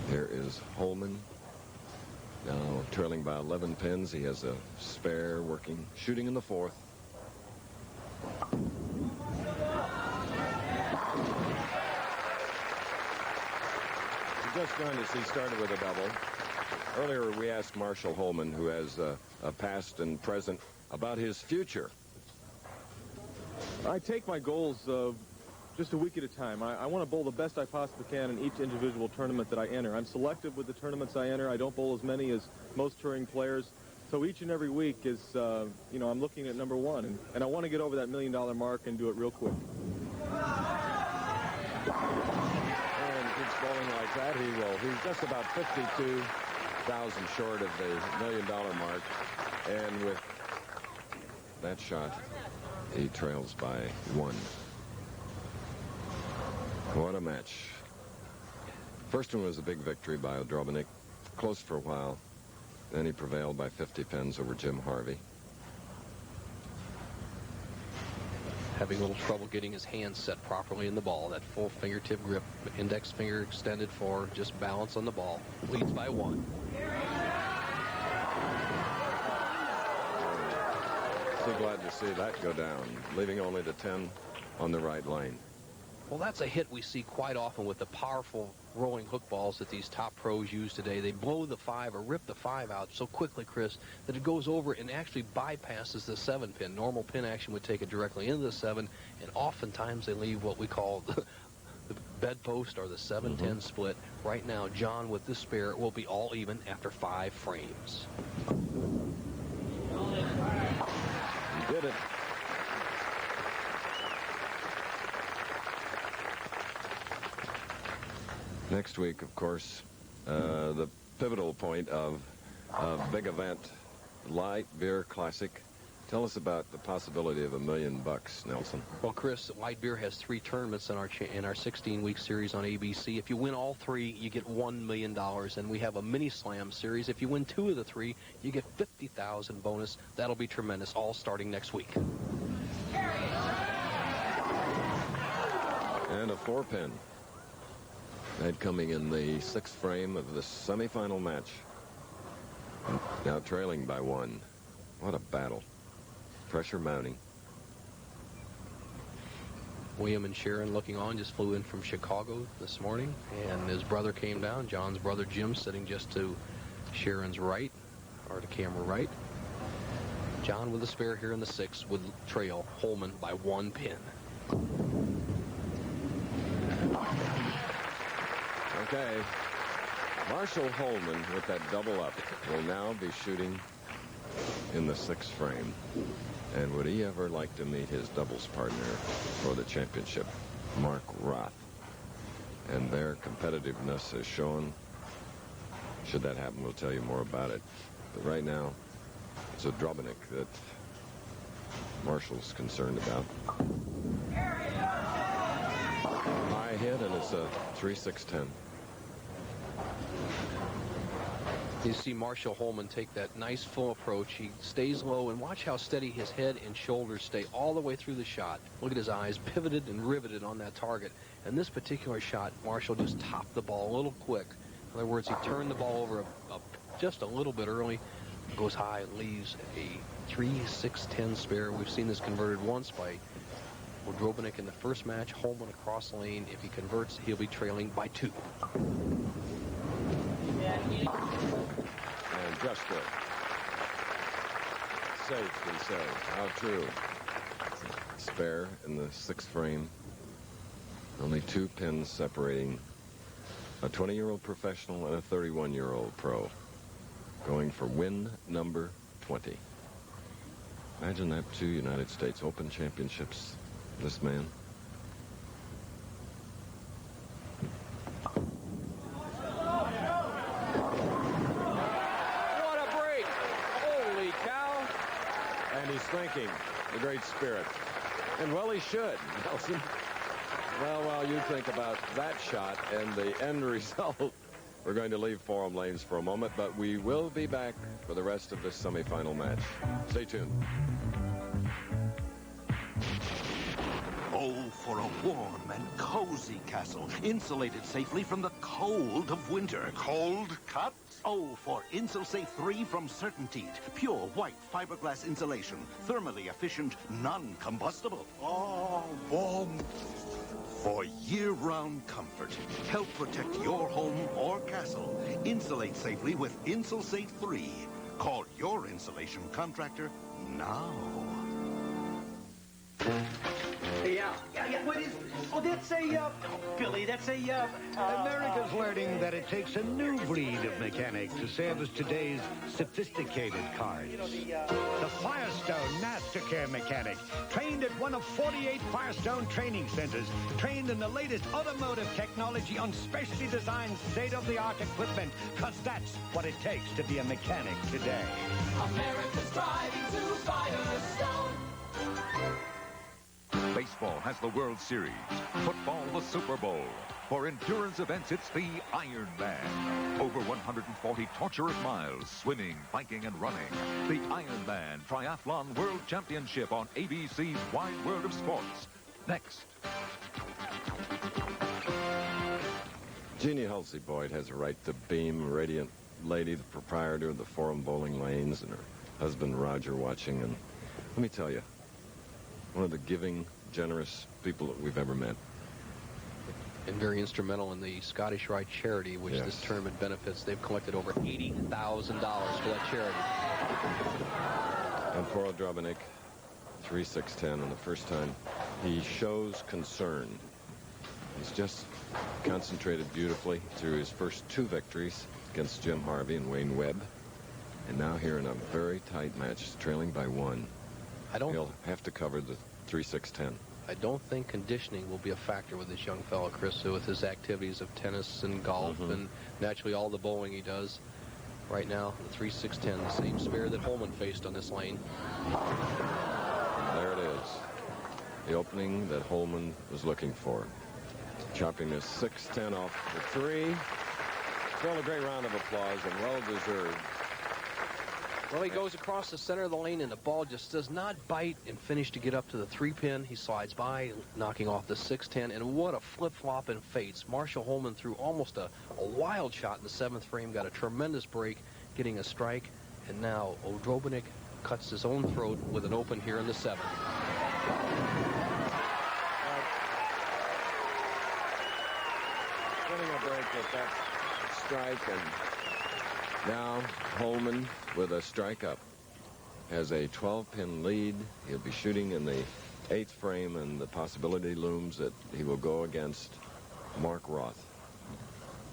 Here is Holman, now trailing by 11 pins. He has a spare working, shooting in the 4th. Just going to see started with a double. Earlier we asked Marshall Holman, who has a past and present, about his future. I take my goals just a week at a time. I want to bowl the best I possibly can in each individual tournament that I enter. I'm selective with the tournaments I enter. I don't bowl as many as most touring players. So each and every week is, I'm looking at number 1. And I want to get over that $1 million mark and do it real quick. And keeps bowling like that, he will. He's just about 52,000 short of the $1 million mark. And with that shot, he trails by 1. What a match. First one was a big victory by Odrobinick. Close for a while. Then he prevailed by 50 pins over Jim Harvey. Having a little trouble getting his hands set properly in the ball. That full fingertip grip, index finger extended for just balance on the ball. Leads by 1. So glad to see that go down, leaving only the 10 on the right lane. Well, that's a hit we see quite often with the powerful rolling hook balls that these top pros use today. They blow the 5 or rip the 5 out so quickly, Chris, that it goes over and actually bypasses the 7-pin. Normal pin action would take it directly into the 7, and oftentimes they leave what we call the bedpost or the 7-10 split. Right now, John with this spare will be all even after 5 frames. He did it. Next week, of course, the pivotal point of a big event, Light Beer Classic. Tell us about the possibility of $1 million, Nelson. Well, Chris, Light Beer has 3 tournaments in our 16-week series on ABC. If you win all 3, you get $1 million, and we have a mini slam series. If you win 2 of the 3, you get $50,000 bonus. That'll be tremendous, all starting next week. And a 4-pin. That coming in the 6th frame of the semifinal match. Now trailing by 1. What a battle. Pressure mounting. William and Sharon looking on, just flew in from Chicago this morning, and his brother came down. John's brother Jim sitting just to Sharon's right, or to camera right. John with a spare here in the 6th would trail Holman by 1 pin. Okay. Marshall Holman with that double up will now be shooting in the 6th frame. And would he ever like to meet his doubles partner for the championship, Mark Roth? And their competitiveness is shown. Should that happen, we'll tell you more about it. But right now, it's a Drobnik that Marshall's concerned about. High hit, and it's a 3-6-10. You see Marshall Holman take that nice full approach. He stays low, and watch how steady his head and shoulders stay all the way through the shot. Look at his eyes, pivoted and riveted on that target. And this particular shot, Marshall just topped the ball a little quick. In other words, he turned the ball over just a little bit early, goes high, and leaves a 3-6-10 spare. We've seen this converted once by Drobnik in the first match. Holman across the lane. If he converts, he'll be trailing by 2. And just good. Safe, he says. How true. Spare in the 6th frame. Only 2 pins separating a 20-year-old professional and a 31-year-old pro. Going for win number 20. Imagine that, 2 United States Open championships. This man. Thinking the great spirit. And well, he should, Nelson. Well, while you think about that shot and the end result, we're going to leave Forum Lanes for a moment, but we will be back for the rest of this semifinal match. Stay tuned. Oh, for a warm and cozy castle, insulated safely from the cold of winter. Cold cuts? Oh, for InsulSafe 3 from Certainteed. Pure white fiberglass insulation. Thermally efficient, non-combustible. Oh, warm. For year-round comfort. Help protect your home or castle. Insulate safely with InsulSafe 3. Call your insulation contractor now. Yeah. What is? Oh, that's a, Billy, that's a, America's learning that it takes a new breed of mechanic to service today's sophisticated cars. The Firestone Mastercare mechanic, trained at one of 48 Firestone training centers, trained in the latest automotive technology on specially designed state-of-the-art equipment, because that's what it takes to be a mechanic today. America's driving to Firestone. Baseball has the World Series. Football, the Super Bowl. For endurance events, it's the Iron Man. Over 140 torturous miles, swimming, biking, and running. The Iron Man Triathlon World Championship on ABC's Wide World of Sports. Next. Jeannie Halsey Boyd has a right to beam Radiant Lady, the proprietor of the Forum Bowling Lanes, and her husband Roger watching. And let me tell you, one of the giving, generous people that we've ever met. And very instrumental in the Scottish Rite charity, which this tournament benefits. They've collected over $80,000 for that charity. And poor Odrobnik, 3-6-10 on the first time. He shows concern. He's just concentrated beautifully through his first 2 victories against Jim Harvey and Wayne Webb. And now here in a very tight match, trailing by 1. He'll have to cover the 3-6-10. I don't think conditioning will be a factor with this young fellow, Chris, with his activities of tennis and golf and naturally all the bowling he does. Right now, the 3-6-10, the same spare that Holman faced on this lane. There it is. The opening that Holman was looking for. Chopping this 6-10 off the 3. Still a great round of applause and well-deserved. Well, he goes across the center of the lane, and the ball just does not bite and finish to get up to the 3-pin. He slides by, knocking off the 6-10, and what a flip-flop and fates. Marshall Holman threw almost a wild shot in the 7th frame, got a tremendous break, getting a strike, and now Odrobnik cuts his own throat with an open here in the 7th. Getting a break with that strike, and now Holman with a strike up has a 12-pin lead. He'll be shooting in the 8th frame, and the possibility looms that he will go against Mark Roth.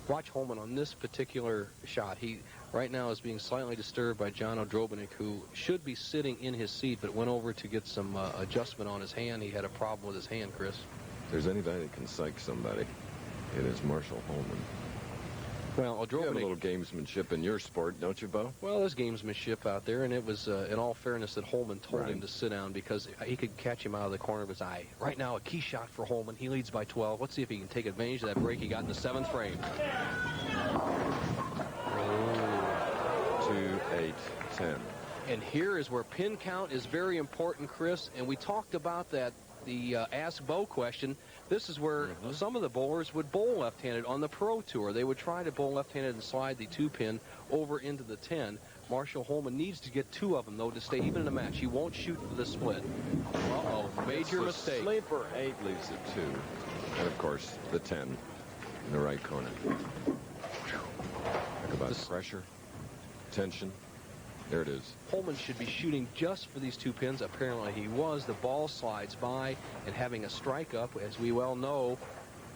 Watch Holman on this particular shot. He right now is being slightly disturbed by John Odrobnik, who should be sitting in his seat, but went over to get some adjustment on his hand. He had a problem with his hand, Chris. If there's anybody that can psych somebody, it is Marshall Holman. Well, Odrobnik, you have a little gamesmanship in your sport, don't you, Bo? Well, there's gamesmanship out there, and it was, in all fairness, that Holman told him to sit down because he could catch him out of the corner of his eye. Right now, a key shot for Holman. He leads by 12. Let's see if he can take advantage of that break he got in the 7th frame. 2-8-10. And here is where pin count is very important, Chris, and we talked about that, the Ask Bo question. This is where some of the bowlers would bowl left-handed on the Pro Tour. They would try to bowl left-handed and slide the 2-pin over into the 10. Marshall Holman needs to get 2 of them, though, to stay even in the match. He won't shoot for the split. Uh-oh, major mistake. Sleeper 8 leaves at 2. And, of course, the 10 in the right corner. Talk about pressure, tension. There it is. Holman should be shooting just for these 2 pins. Apparently he was. The ball slides by, and having a strike up, as we well know,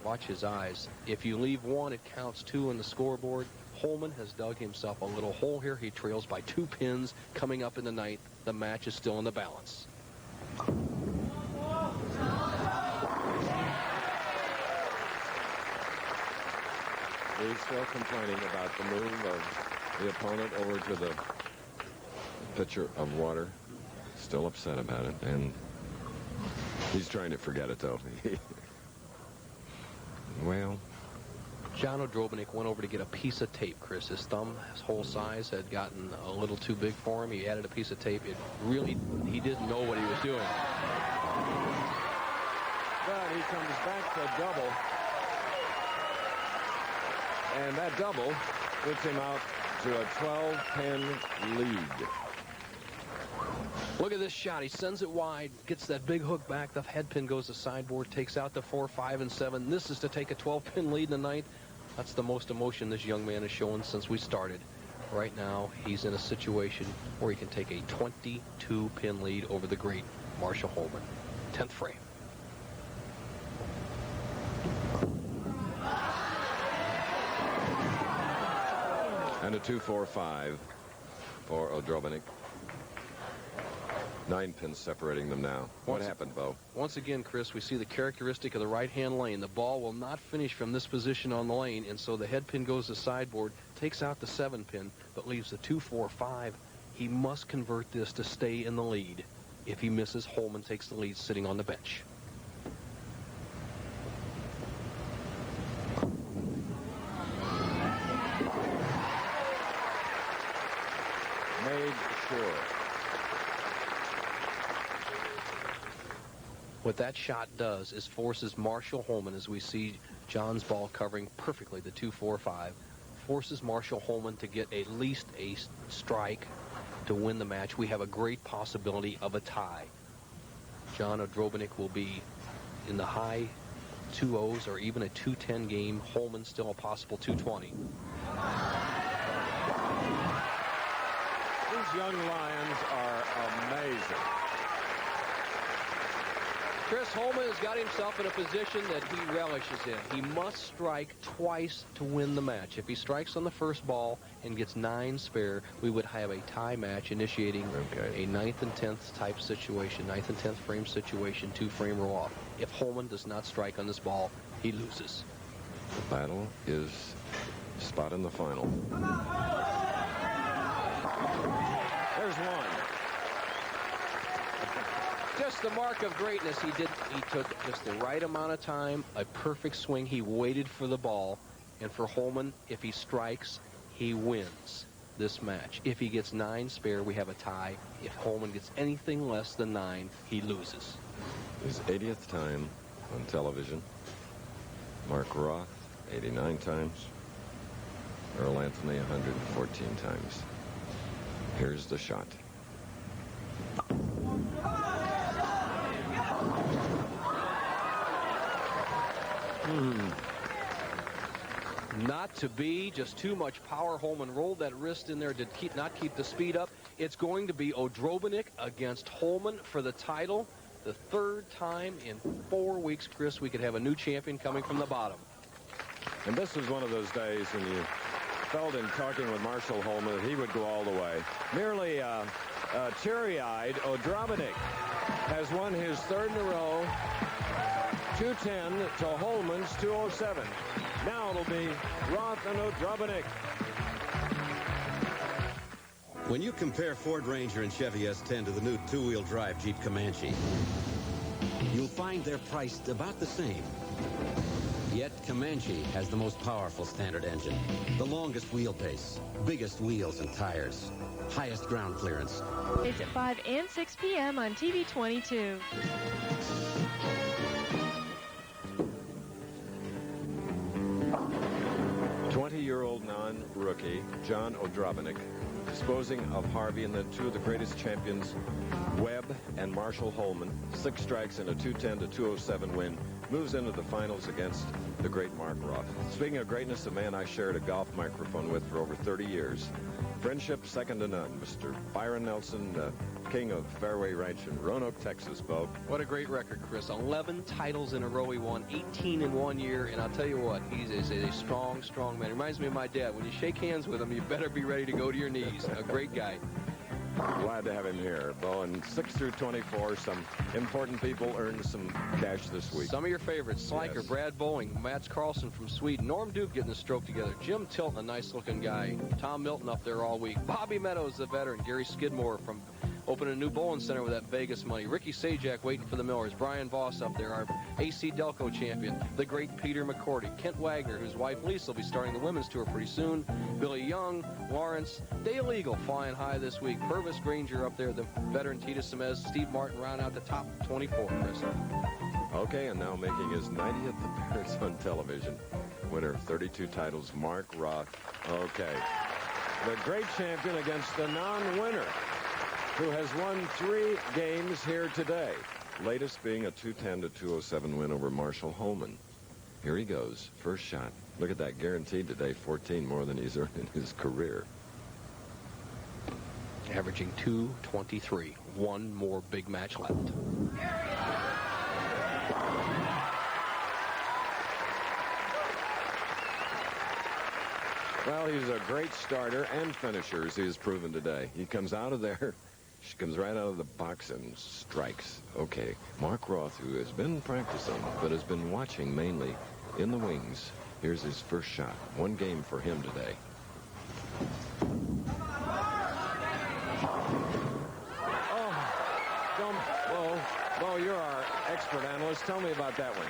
watch his eyes. If you leave 1, it counts 2 on the scoreboard. Holman has dug himself a little hole here. He trails by 2 pins coming up in the 9th. The match is still in the balance. He's still complaining about the move of the opponent over to the pitcher of water. Still upset about it, and he's trying to forget it, though. Well, John Odrobnik went over to get a piece of tape, Chris. His thumb, his whole size, had gotten a little too big for him. He added a piece of tape. It really, he didn't know what he was doing. But he comes back to double. And that double puts him out to a 12-pin lead. Look at this shot. He sends it wide, gets that big hook back. The head pin goes to sideboard, takes out the 4, 5, and 7. This is to take a 12-pin lead in the 9th. That's the most emotion this young man has shown since we started. Right now, he's in a situation where he can take a 22-pin lead over the great Marshall Holman. 10th frame. And a 2-4-5 for Odrobnik. 9 pins separating them now. What happened, Bo? Once again, Chris, we see the characteristic of the right-hand lane. The ball will not finish from this position on the lane, and so the head pin goes to sideboard, takes out the 7 pin, but leaves the 2-4-5. He must convert this to stay in the lead. If he misses, Holman takes the lead sitting on the bench. Made sure. What that shot does is forces Marshall Holman, as we see John's ball covering perfectly the 2-4-5, forces Marshall Holman to get at least a strike to win the match. We have a great possibility of a tie. John Odrobnik will be in the high 2-0s or even a 2-10 game. Holman still a possible 220. These young Lions are amazing. Chris Holman has got himself in a position that he relishes in. He must strike twice to win the match. If he strikes on the first ball and gets 9 spare, we would have a tie match initiating a 9th and 10th type situation, 9th and 10th frame situation, 2-frame roll off. If Holman does not strike on this ball, he loses. The battle is spot in the final. There's one. Just the mark of greatness. He took just the right amount of time, a perfect swing. He waited for the ball. And for Holman, if he strikes, he wins this match. If he gets 9 spare, we have a tie. If Holman gets anything less than 9, he loses. His 80th time on television. Mark Roth, 89 times. Earl Anthony, 114 times. Here's the shot. Not to be, just too much power. Holman rolled that wrist in there to not keep the speed up. It's going to be Odrobinic against Holman for the title. The 3rd time in 4 weeks, Chris, we could have a new champion coming from the bottom. And this was one of those days when you felt in talking with Marshall Holman that he would go all the way. Merely cherry-eyed, Odrobinic has won his 3rd in a row. 210 to Holman's 207. Now it'll be Roth and Odrobinic. When you compare Ford Ranger and Chevy S10 to the new 2-wheel drive Jeep Comanche, you'll find they're priced about the same. Yet Comanche has the most powerful standard engine, the longest wheelbase, biggest wheels and tires, highest ground clearance. It's at 5 and 6 p.m. on TV 22. 20-year-old non-rookie John Odrobinic disposing of Harvey and then 2 of the greatest champions, Webb and Marshall Holman. 6 strikes and a 210 to 207 win. Moves into the finals against the great Mark Roth. Speaking of greatness, a man I shared a golf microphone with for over 30 years. Friendship second to none. Mr. Byron Nelson, king of Fairway Ranch in Roanoke, Texas, Bo. What a great record, Chris. 11 titles in a row he won, 18 in 1 year. And I'll tell you what, he's a strong, strong man. Reminds me of my dad. When you shake hands with him, you better be ready to go to your knees. A great guy. Glad to have him here, Bo. And 6 through 24, some important people earned some cash this week. Some of your favorites, Sliker, yes. Brad Bowling, Mats Carlson from Sweden, Norm Duke getting the stroke together, Jim Tilton, a nice-looking guy, Tom Milton up there all week, Bobby Meadows, the veteran, Gary Skidmore from opening a new bowling center with that Vegas money, Ricky Sajak waiting for the Millers, Brian Voss up there, our AC Delco champion, the great Peter McCordy, Kent Wagner, whose wife Lisa will be starting the women's tour pretty soon, Billy Young, Lawrence, Dale Eagle flying high this week, Purvis Granger up there, the veteran Tita Semez, Steve Martin round out the top 24, Chris. Okay, and now making his 90th appearance on television, winner of 32 titles, Mark Roth. Okay, the great champion against the non-winner, who has won 3 games here today. Latest being a 210 to 207 win over Marshall Holman. Here he goes. First shot. Look at that, guaranteed today, 14 more than he's earned in his career. Averaging 223. 1 more big match left. Well, he's a great starter and finisher, as he has proven today. He comes out of there. She comes right out of the box and strikes. Okay, Mark Roth, who has been practicing, but has been watching mainly in the wings. Here's his first shot. 1 game for him today. Whoa, you're our expert analyst. Tell me about that one.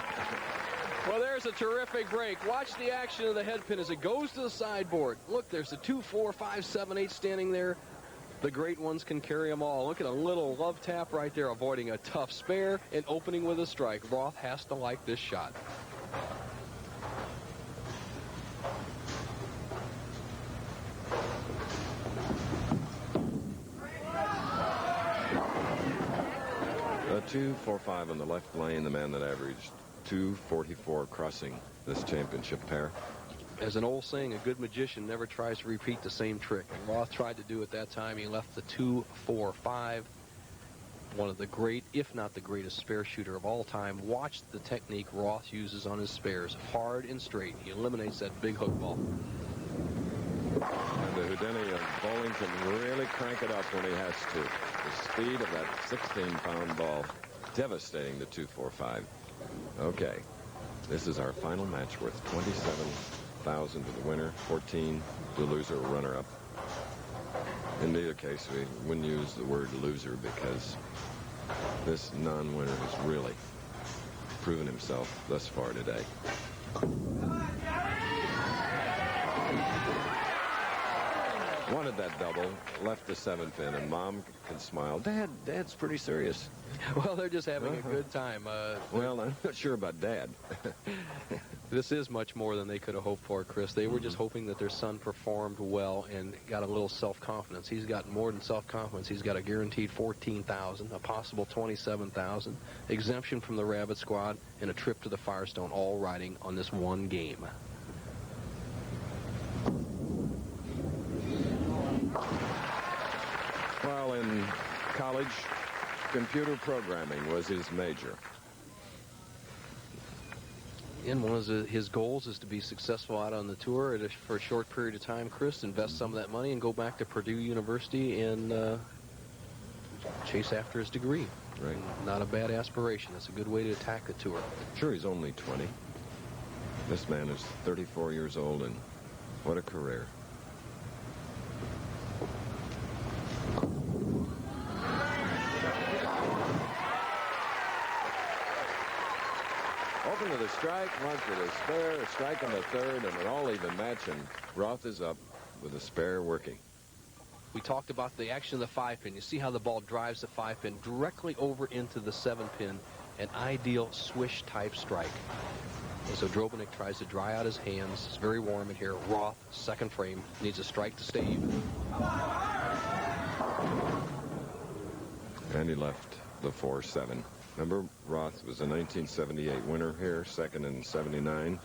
Well, there's a terrific break. Watch the action of the head pin as it goes to the sideboard. Look, there's the 2, 4, 5, 7, 8 standing there. The great ones can carry them all. Look at a little love tap right there, avoiding a tough spare and opening with a strike. Roth has to like this shot. A 2, 4, 5 on the left lane, the man that averaged 244 crossing this championship pair. As an old saying, a good magician never tries to repeat the same trick. And Roth tried to do it that time. He left the 2-4-5. One of the great, if not the greatest, spare shooter of all time. Watch the technique Roth uses on his spares. Hard and straight. He eliminates that big hook ball. And the Houdini of bowling can really crank it up when he has to. The speed of that 16-pound ball, devastating the 245. Okay, this is our final match worth $27,000 to the winner, 14 to the loser or runner-up. In neither case, we wouldn't use the word loser because this non-winner has really proven himself thus far today. Wanted that double, left the 7-pin, and Mom can smile. Dad's pretty serious. Well, they're just having a good time. Well, I'm not sure about Dad. This is much more than they could have hoped for, Chris. They were just hoping that their son performed well and got a little self-confidence. He's got more than self-confidence. He's got a guaranteed $14,000, a possible $27,000, exemption from the Rabbit Squad, and a trip to the Firestone, all riding on this one game. While in college, computer programming was his major. And one of his goals is to be successful out on the tour for a short period of time, Chris, invest some of that money and go back to Purdue University and chase after his degree. Right. Not a bad aspiration. That's a good way to attack the tour. Sure, he's only 20. This man is 34 years old, and what a career. Open to the strike, Mark with a spare, a strike on the third, and an all-even match, and Roth is up with a spare working. We talked about the action of the 5-pin. You see how the ball drives the 5-pin directly over into the 7-pin, an ideal swish-type strike. And so Drobenik tries to dry out his hands. It's very warm in here. Roth, second frame, needs a strike to stay even. And he left the 4-7. Remember, Roth was a 1978 winner here, second in 79,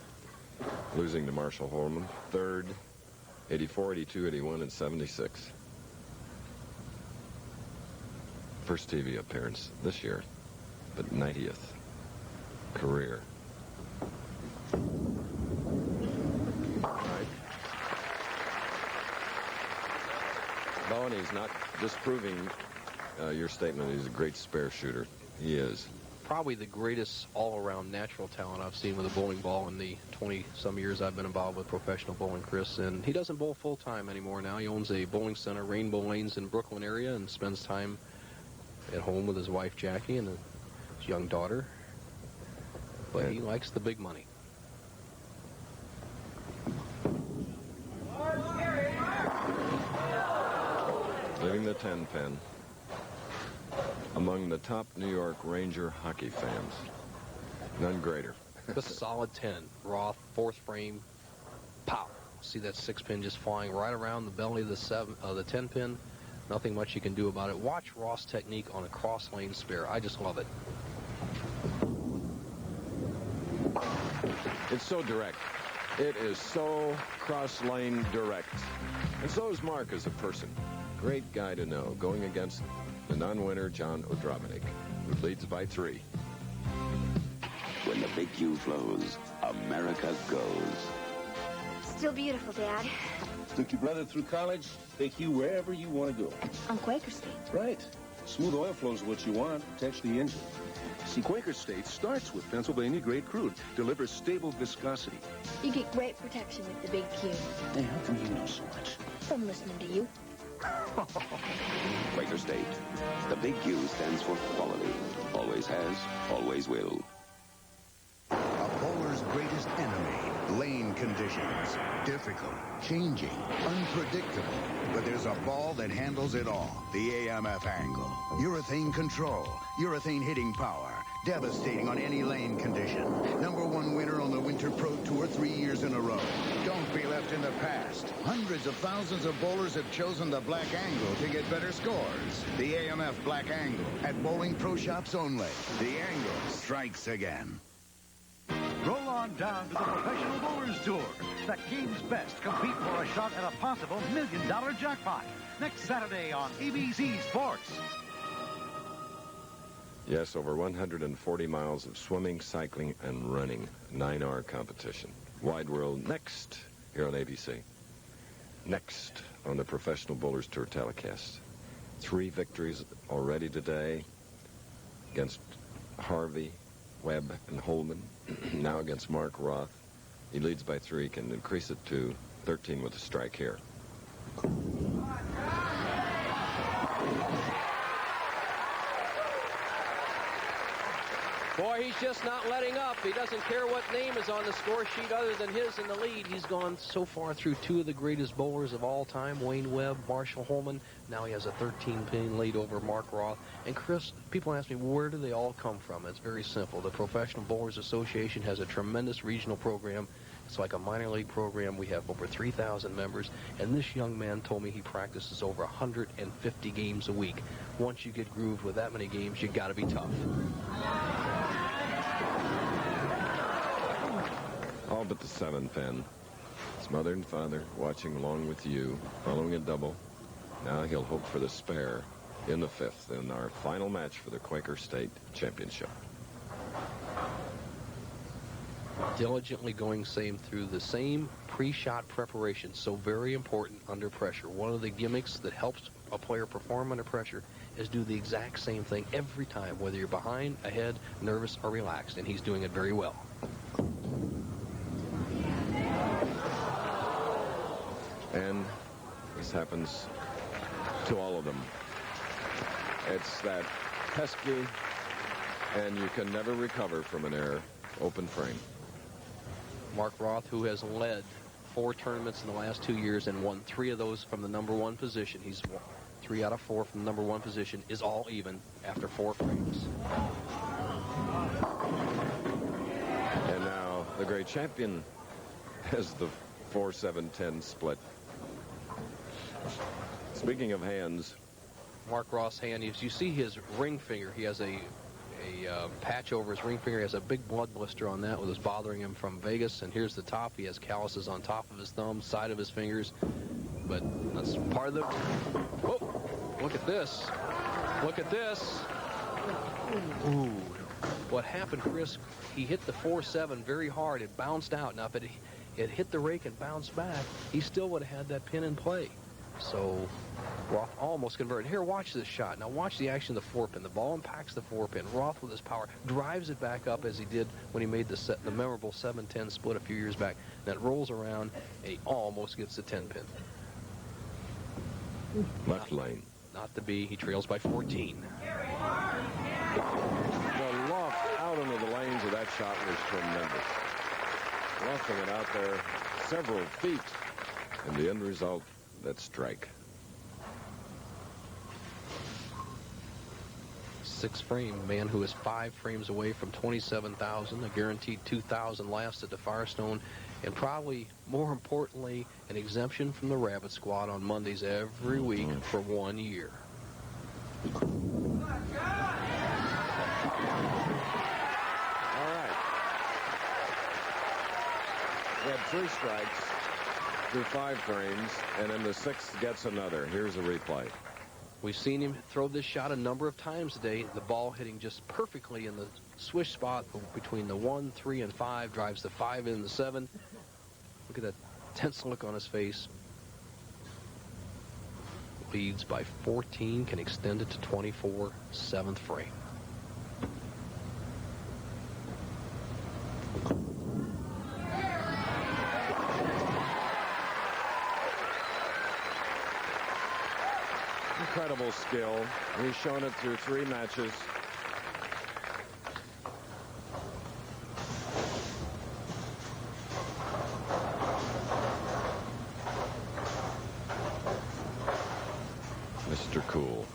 losing to Marshall Holman, third, 84, 82, 81, and 76. First TV appearance this year, but 90th career. Right. Bowen, he's not disproving your statement. He's a great spare shooter. He is. Probably the greatest all-around natural talent I've seen with a bowling ball in the 20-some years I've been involved with professional bowling, Chris. And he doesn't bowl full-time anymore now. He owns a bowling center, Rainbow Lanes in Brooklyn area, and spends time at home with his wife, Jackie, and his young daughter. But he likes the big money. Leaving the 10-pin. Among the top New York Ranger hockey fans. None greater. Just a solid 10. Roth, fourth frame. Pow. See that 6-pin just flying right around the belly of the 10-pin. Nothing much you can do about it. Watch Roth's technique on a cross-lane spare. I just love it. It's so direct. It is so cross-lane direct. And so is Mark as a person. Great guy to know, going against the non-winner, John Drobenik, who leads by 3. When the big Q flows, America goes. Still beautiful, Dad. Took your brother through college, take you wherever you want to go. On Quaker State. Right. Smooth oil flow is what you want, protects the engine. See, Quaker State starts with Pennsylvania-grade crude, delivers stable viscosity. You get great protection with the big Q. Hey, how come you know so much? From listening to you. Quaker State. The big Q stands for quality. Always has, always will. A bowler's greatest enemy, lane conditions. Difficult, changing, unpredictable. But there's a ball that handles it all. The AMF angle. Urethane control. Urethane hitting power. Devastating on any lane condition. #1 winner on the Winter Pro Tour 3 years in a row. Don't be left in the past. Hundreds of thousands of bowlers have chosen the Black Angle to get better scores. The AMF Black Angle at bowling pro shops only. The Angle strikes again. Roll on down to the Professional Bowlers Tour. The game's best compete for a shot at a possible $1 million jackpot. Next Saturday on ABC Sports. Yes, over 140 miles of swimming, cycling, and running. 9-hour competition. Wide World next here on ABC. Next on the Professional Bowlers Tour telecast. 3 victories already today against Harvey, Webb, and Holman. Now against Mark Roth. He leads by 3, can increase it to 13 with a strike here. Boy, he's just not letting up. He doesn't care what name is on the score sheet other than his in the lead. He's gone so far through 2 of the greatest bowlers of all time, Wayne Webb, Marshall Holman. Now he has a 13-pin lead over Mark Roth. And Chris, people ask me, where do they all come from? It's very simple. The Professional Bowlers Association has a tremendous regional program. It's like a minor league program. We have over 3,000 members. And this young man told me he practices over 150 games a week. Once you get grooved with that many games, you got to be tough. All but the 7-pin. His mother and father watching along with you, following a double. Now he'll hope for the spare in the 5th in our final match for the Quaker State Championship. Diligently going through the same pre-shot preparation, so very important under pressure. One of the gimmicks that helps a player perform under pressure is do the exact same thing every time, whether you're behind, ahead, nervous, or relaxed, and he's doing it very well. And this happens to all of them. It's that pesky, and you can never recover from an error, open frame. Mark Roth, who has led 4 tournaments in the last 2 years and won 3 of those from the number 1 position. He's 3 out of 4 from the number 1 position, is all even after 4 frames. And now the great champion has the 4-7-10 split. Speaking of hands, Mark Roth's hand, as you see his ring finger, he has a patch over his ring finger. He has a big blood blister on that, which was bothering him from Vegas. And here's the top. He has calluses on top of his thumb, side of his fingers. But that's part of the... Whoa! Look at this. Look at this. Ooh. What happened, Chris, he hit the 4-7 very hard. It bounced out. Now, if it hit the rake and bounced back, he still would have had that pin in play. So Roth almost converted. Here, watch this shot. Now watch the action of the 4-pin. The ball impacts the 4-pin. Roth, with his power, drives it back up as he did when he made the memorable 7-10 split a few years back. Then it rolls around, and he almost gets the 10-pin. Left lane. Not to be. He trails by 14. The loft out into the lanes of that shot was tremendous. Lofting it out there several feet. And the end result, that strike. 6 frame man who is 5 frames away from 27,000, a guaranteed 2,000 laughs at the Firestone, and probably more importantly, an exemption from the Rabbit Squad on Mondays every week for 1 year. All right. We had 3 strikes through 5 frames, and then the 6th gets another. Here's a replay. We've seen him throw this shot a number of times today. The ball hitting just perfectly in the swish spot between the 1, 3, and 5. Drives the 5 in the 7. Look at that tense look on his face. Leads by 14. Can extend it to 24. 7th frame. Incredible skill. He's shown it through 3 matches. Mr. Cool.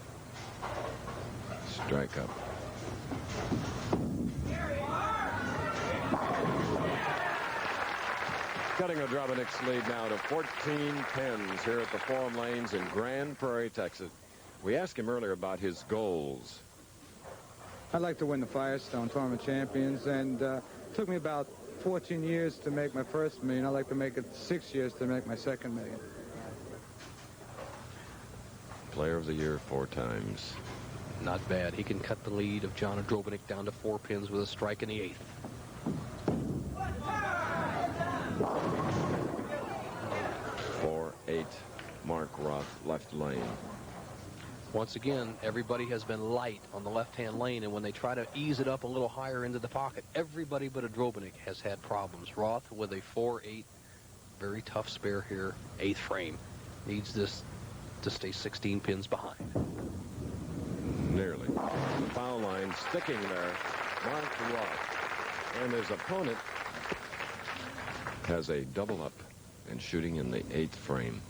Strike up. Cutting Odrobinek's lead now to 14 pins here at the Forum Lanes in Grand Prairie, Texas. We asked him earlier about his goals. I'd like to win the Firestone Tournament Champions, and it took me about 14 years to make my first million. I'd like to make it 6 years to make my second million. Player of the Year 4 times. Not bad. He can cut the lead of John Odrobinick down to 4 pins with a strike in the 8th. 4-8. Mark Roth, left lane. Once again, everybody has been light on the left-hand lane, and when they try to ease it up a little higher into the pocket, everybody but Odrobinick has had problems. Roth with a 4-8, very tough spare here, 8th frame. Needs this to stay 16 pins behind. Nearly. Foul line sticking there. Mark Roth. And his opponent has a double up and shooting in the 8th frame.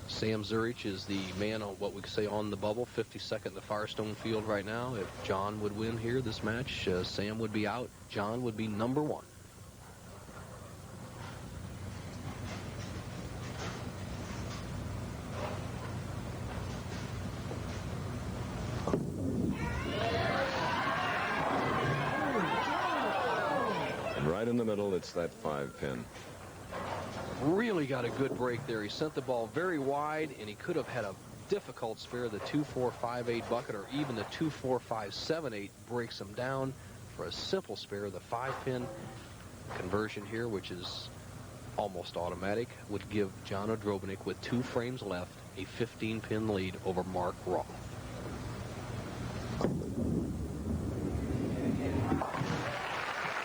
Sam Zurich is the man on what we could say on the bubble, 52nd in the Firestone field right now. If John would win here this match, Sam would be out. John would be number 1. And right in the middle, it's that 5-pin. Really got a good break there. He sent the ball very wide, and he could have had a difficult spare. The 2-4-5-8 bucket, or even the 2-4-5-7-8 breaks him down for a simple spare. The 5-pin conversion here, which is almost automatic, would give John Odrobinick, with 2 frames left, a 15-pin lead over Mark Roth.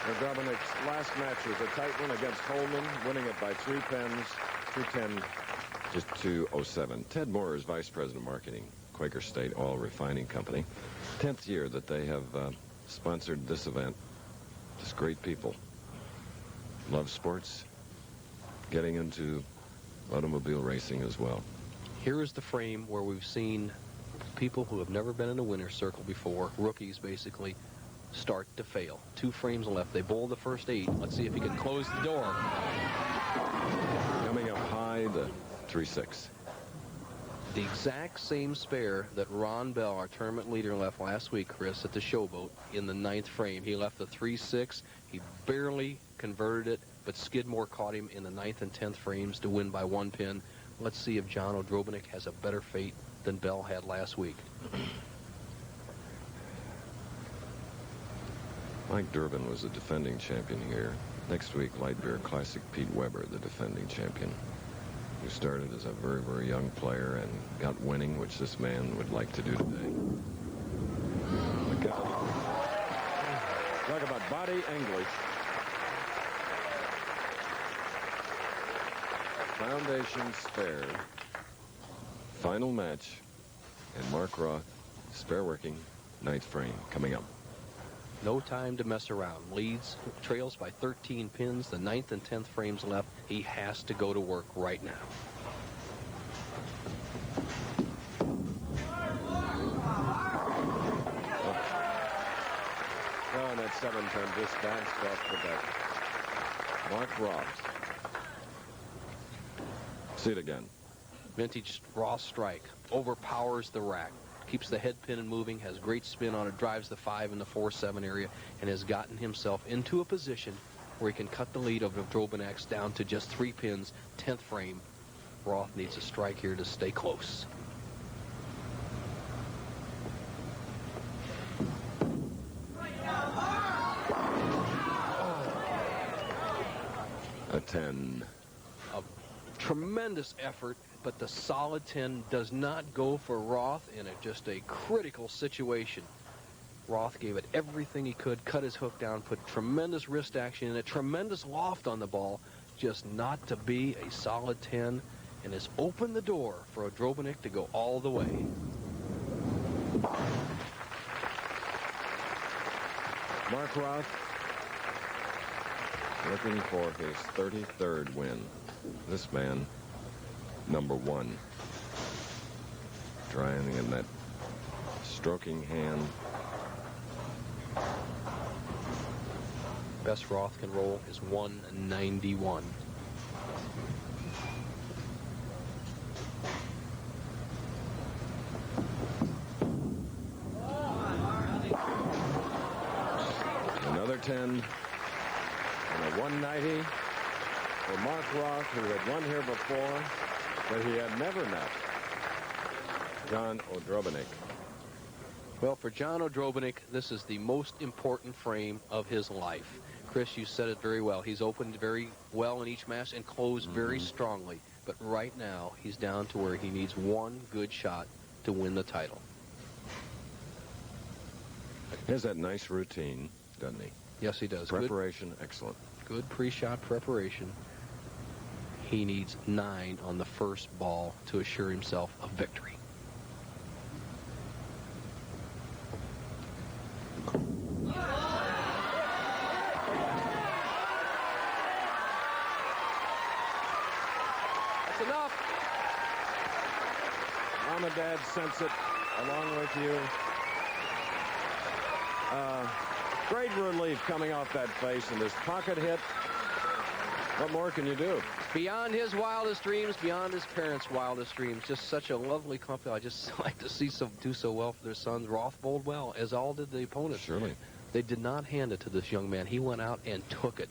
Odrobinick's last match was a tight one against Holman, winning it by 3 pins, 210 to 207. Ted Moore is Vice President of Marketing, Quaker State Oil Refining Company. 10th year that they have sponsored this event. Just great people. Love sports, getting into automobile racing as well. Here is the frame where we've seen people who have never been in a winner's circle before, rookies basically, start to fail. 2 frames left. They bowl the first 8. Let's see if he can close the door. Coming up high, the 3-6. The exact same spare that Ron Bell, our tournament leader, left last week, Chris, at the Showboat in the 9th frame. He left the 3-6. He barely converted it, but Skidmore caught him in the 9th and 10th frames to win by 1 pin. Let's see if John Odrobinick has a better fate than Bell had last week. Mike Durbin was the defending champion here. Next week, Light Beer Classic Pete Weber, the defending champion, who started as a very, very young player and got winning, which this man would like to do today. Look out. Talk about body English. Foundation spare. Final match. And Mark Roth, spare working, 9th frame, coming up. No time to mess around. Leads, trails by 13 pins. The 9th and 10th frames left. He has to go to work right now. Oh, and that 7-pin just bounced off the back. Mark Roth. See it again. Vintage Roth strike. Overpowers the rack. Keeps the head pin and moving, has great spin on it, drives the 5 in the 4-7 area, and has gotten himself into a position where he can cut the lead of Odrobinick down to just 3 pins, 10th frame. Roth needs a strike here to stay close. A 10. A tremendous effort, but the solid 10 does not go for Roth in just a critical situation. Roth gave it everything he could, cut his hook down, put tremendous wrist action in it, tremendous loft on the ball, just not to be a solid 10, and has opened the door for Odrobinick to go all the way. Mark Roth looking for his 33rd win. This man, number 1. Driving in that stroking hand. Best Roth can roll is 191. Another 10. 190 for Mark Roth, who had won here before, but he had never met John Odrobinick. Well, for John Odrobinick, this is the most important frame of his life. Chris, you said it very well. He's opened very well in each match and closed very strongly. But right now, he's down to where he needs one good shot to win the title. He has that nice routine, doesn't he? Yes, he does. Preparation, excellent. Good pre-shot preparation. He needs 9 on the first ball to assure himself of victory. That's enough. Mom and Dad sense it along with you. Great relief coming off that face and this pocket hit. What more can you do? Beyond his wildest dreams, beyond his parents' wildest dreams. Just such a lovely couple. I just like to see do so well for their sons. Roth bowled well, as all did the opponents. Surely. They did not hand it to this young man. He went out and took it.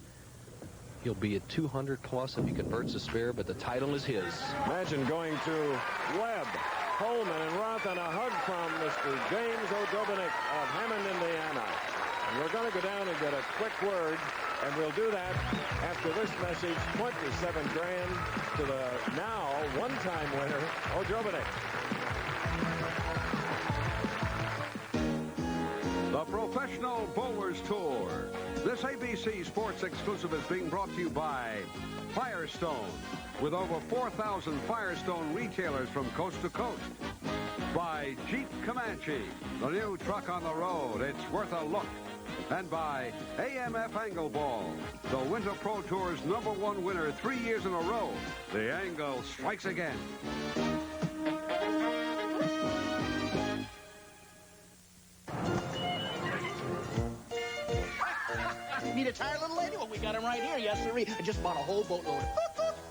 He'll be at 200 plus if he converts a spare, but the title is his. Imagine going to Webb, Holman, and Roth and a hug from Mr. James Odrobinick of Hammond, Indiana. And we're going to go down and get a quick word, and we'll do that after this message. 27 grand to the now one-time winner, Odrobinick. The Professional Bowlers Tour. This ABC Sports exclusive is being brought to you by Firestone, with over 4,000 Firestone retailers from coast to coast. By Jeep Comanche, the new truck on the road. It's worth a look. And by AMF Angle Ball, the Winter Pro Tour's #1 winner 3 years in a row. The Angle strikes again. Need a tired little lady? Well, we got him right here, yes, sirree. I just bought a whole boatload.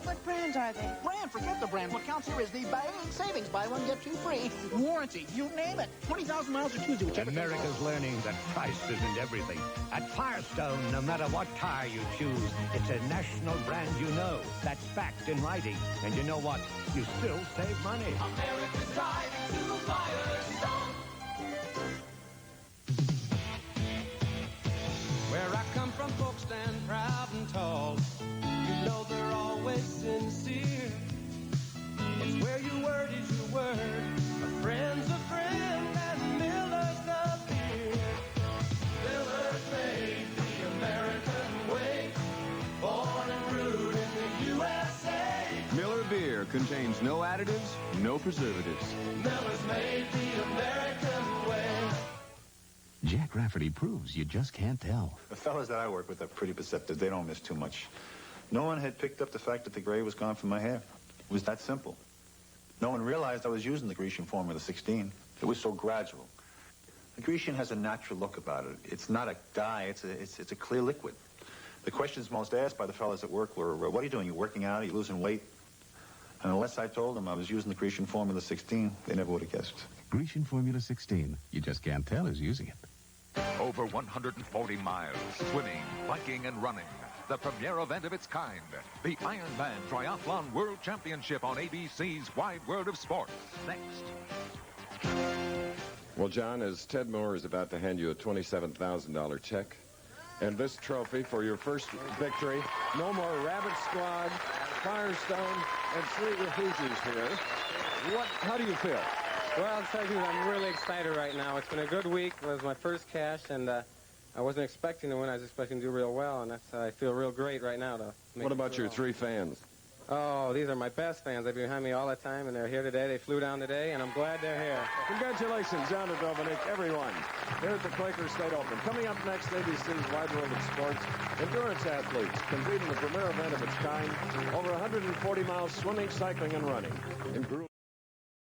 What brand are they? Brand, forget the brand. What counts here is the bang savings. Buy one, get 2 free. Warranty, you name it. 20,000 miles or Tuesday, whichever. America's learning that price isn't everything. At Firestone, no matter what tire you choose, it's a national brand you know. That's backed in writing. And you know what? You still save money. America's driving to Firestone. Where I come from, folks stand proud and tall. You know they're always sincere. It's where your word is your word. A friend's a friend, and Miller's the beer. Miller's made the American way. Born and brewed in the USA. Miller beer contains no additives, no preservatives. Miller's made the American way. Jack Rafferty proves you just can't tell. The fellas that I work with are pretty perceptive. They don't miss too much. No one had picked up the fact that the gray was gone from my hair. It was that simple. No one realized I was using the Grecian Formula 16. It was so gradual. The Grecian has a natural look about it. It's not a dye. It's a clear liquid. The questions most asked by the fellas at work were, what are you doing? You working out? Are you losing weight? And unless I told them I was using the Grecian Formula 16, they never would have guessed. Grecian Formula 16. You just can't tell who's using it. Over 140 miles, swimming, biking, and running. The premier event of its kind, the Ironman Triathlon World Championship on ABC's Wide World of Sports. Next. Well, John, as Ted Moore is about to hand you a $27,000 check, and this trophy for your first victory, no more Rabbit Squad, Firestone, and 3 refugees here. How do you feel? Well, I'll tell you, I'm really excited right now. It's been a good week. It was my first cash, and I wasn't expecting to win. I was expecting to do real well, and I feel real great right now. What about your 3 fans? Oh, these are my best fans. They've been behind me all the time, and they're here today. They flew down today, and I'm glad they're here. Congratulations, John Odrobinick, everyone, here at the Quaker State Open. Coming up next, ABC's Wide World of Sports. Endurance athletes competing in the premier event of its kind. Over 140 miles swimming, cycling, and running.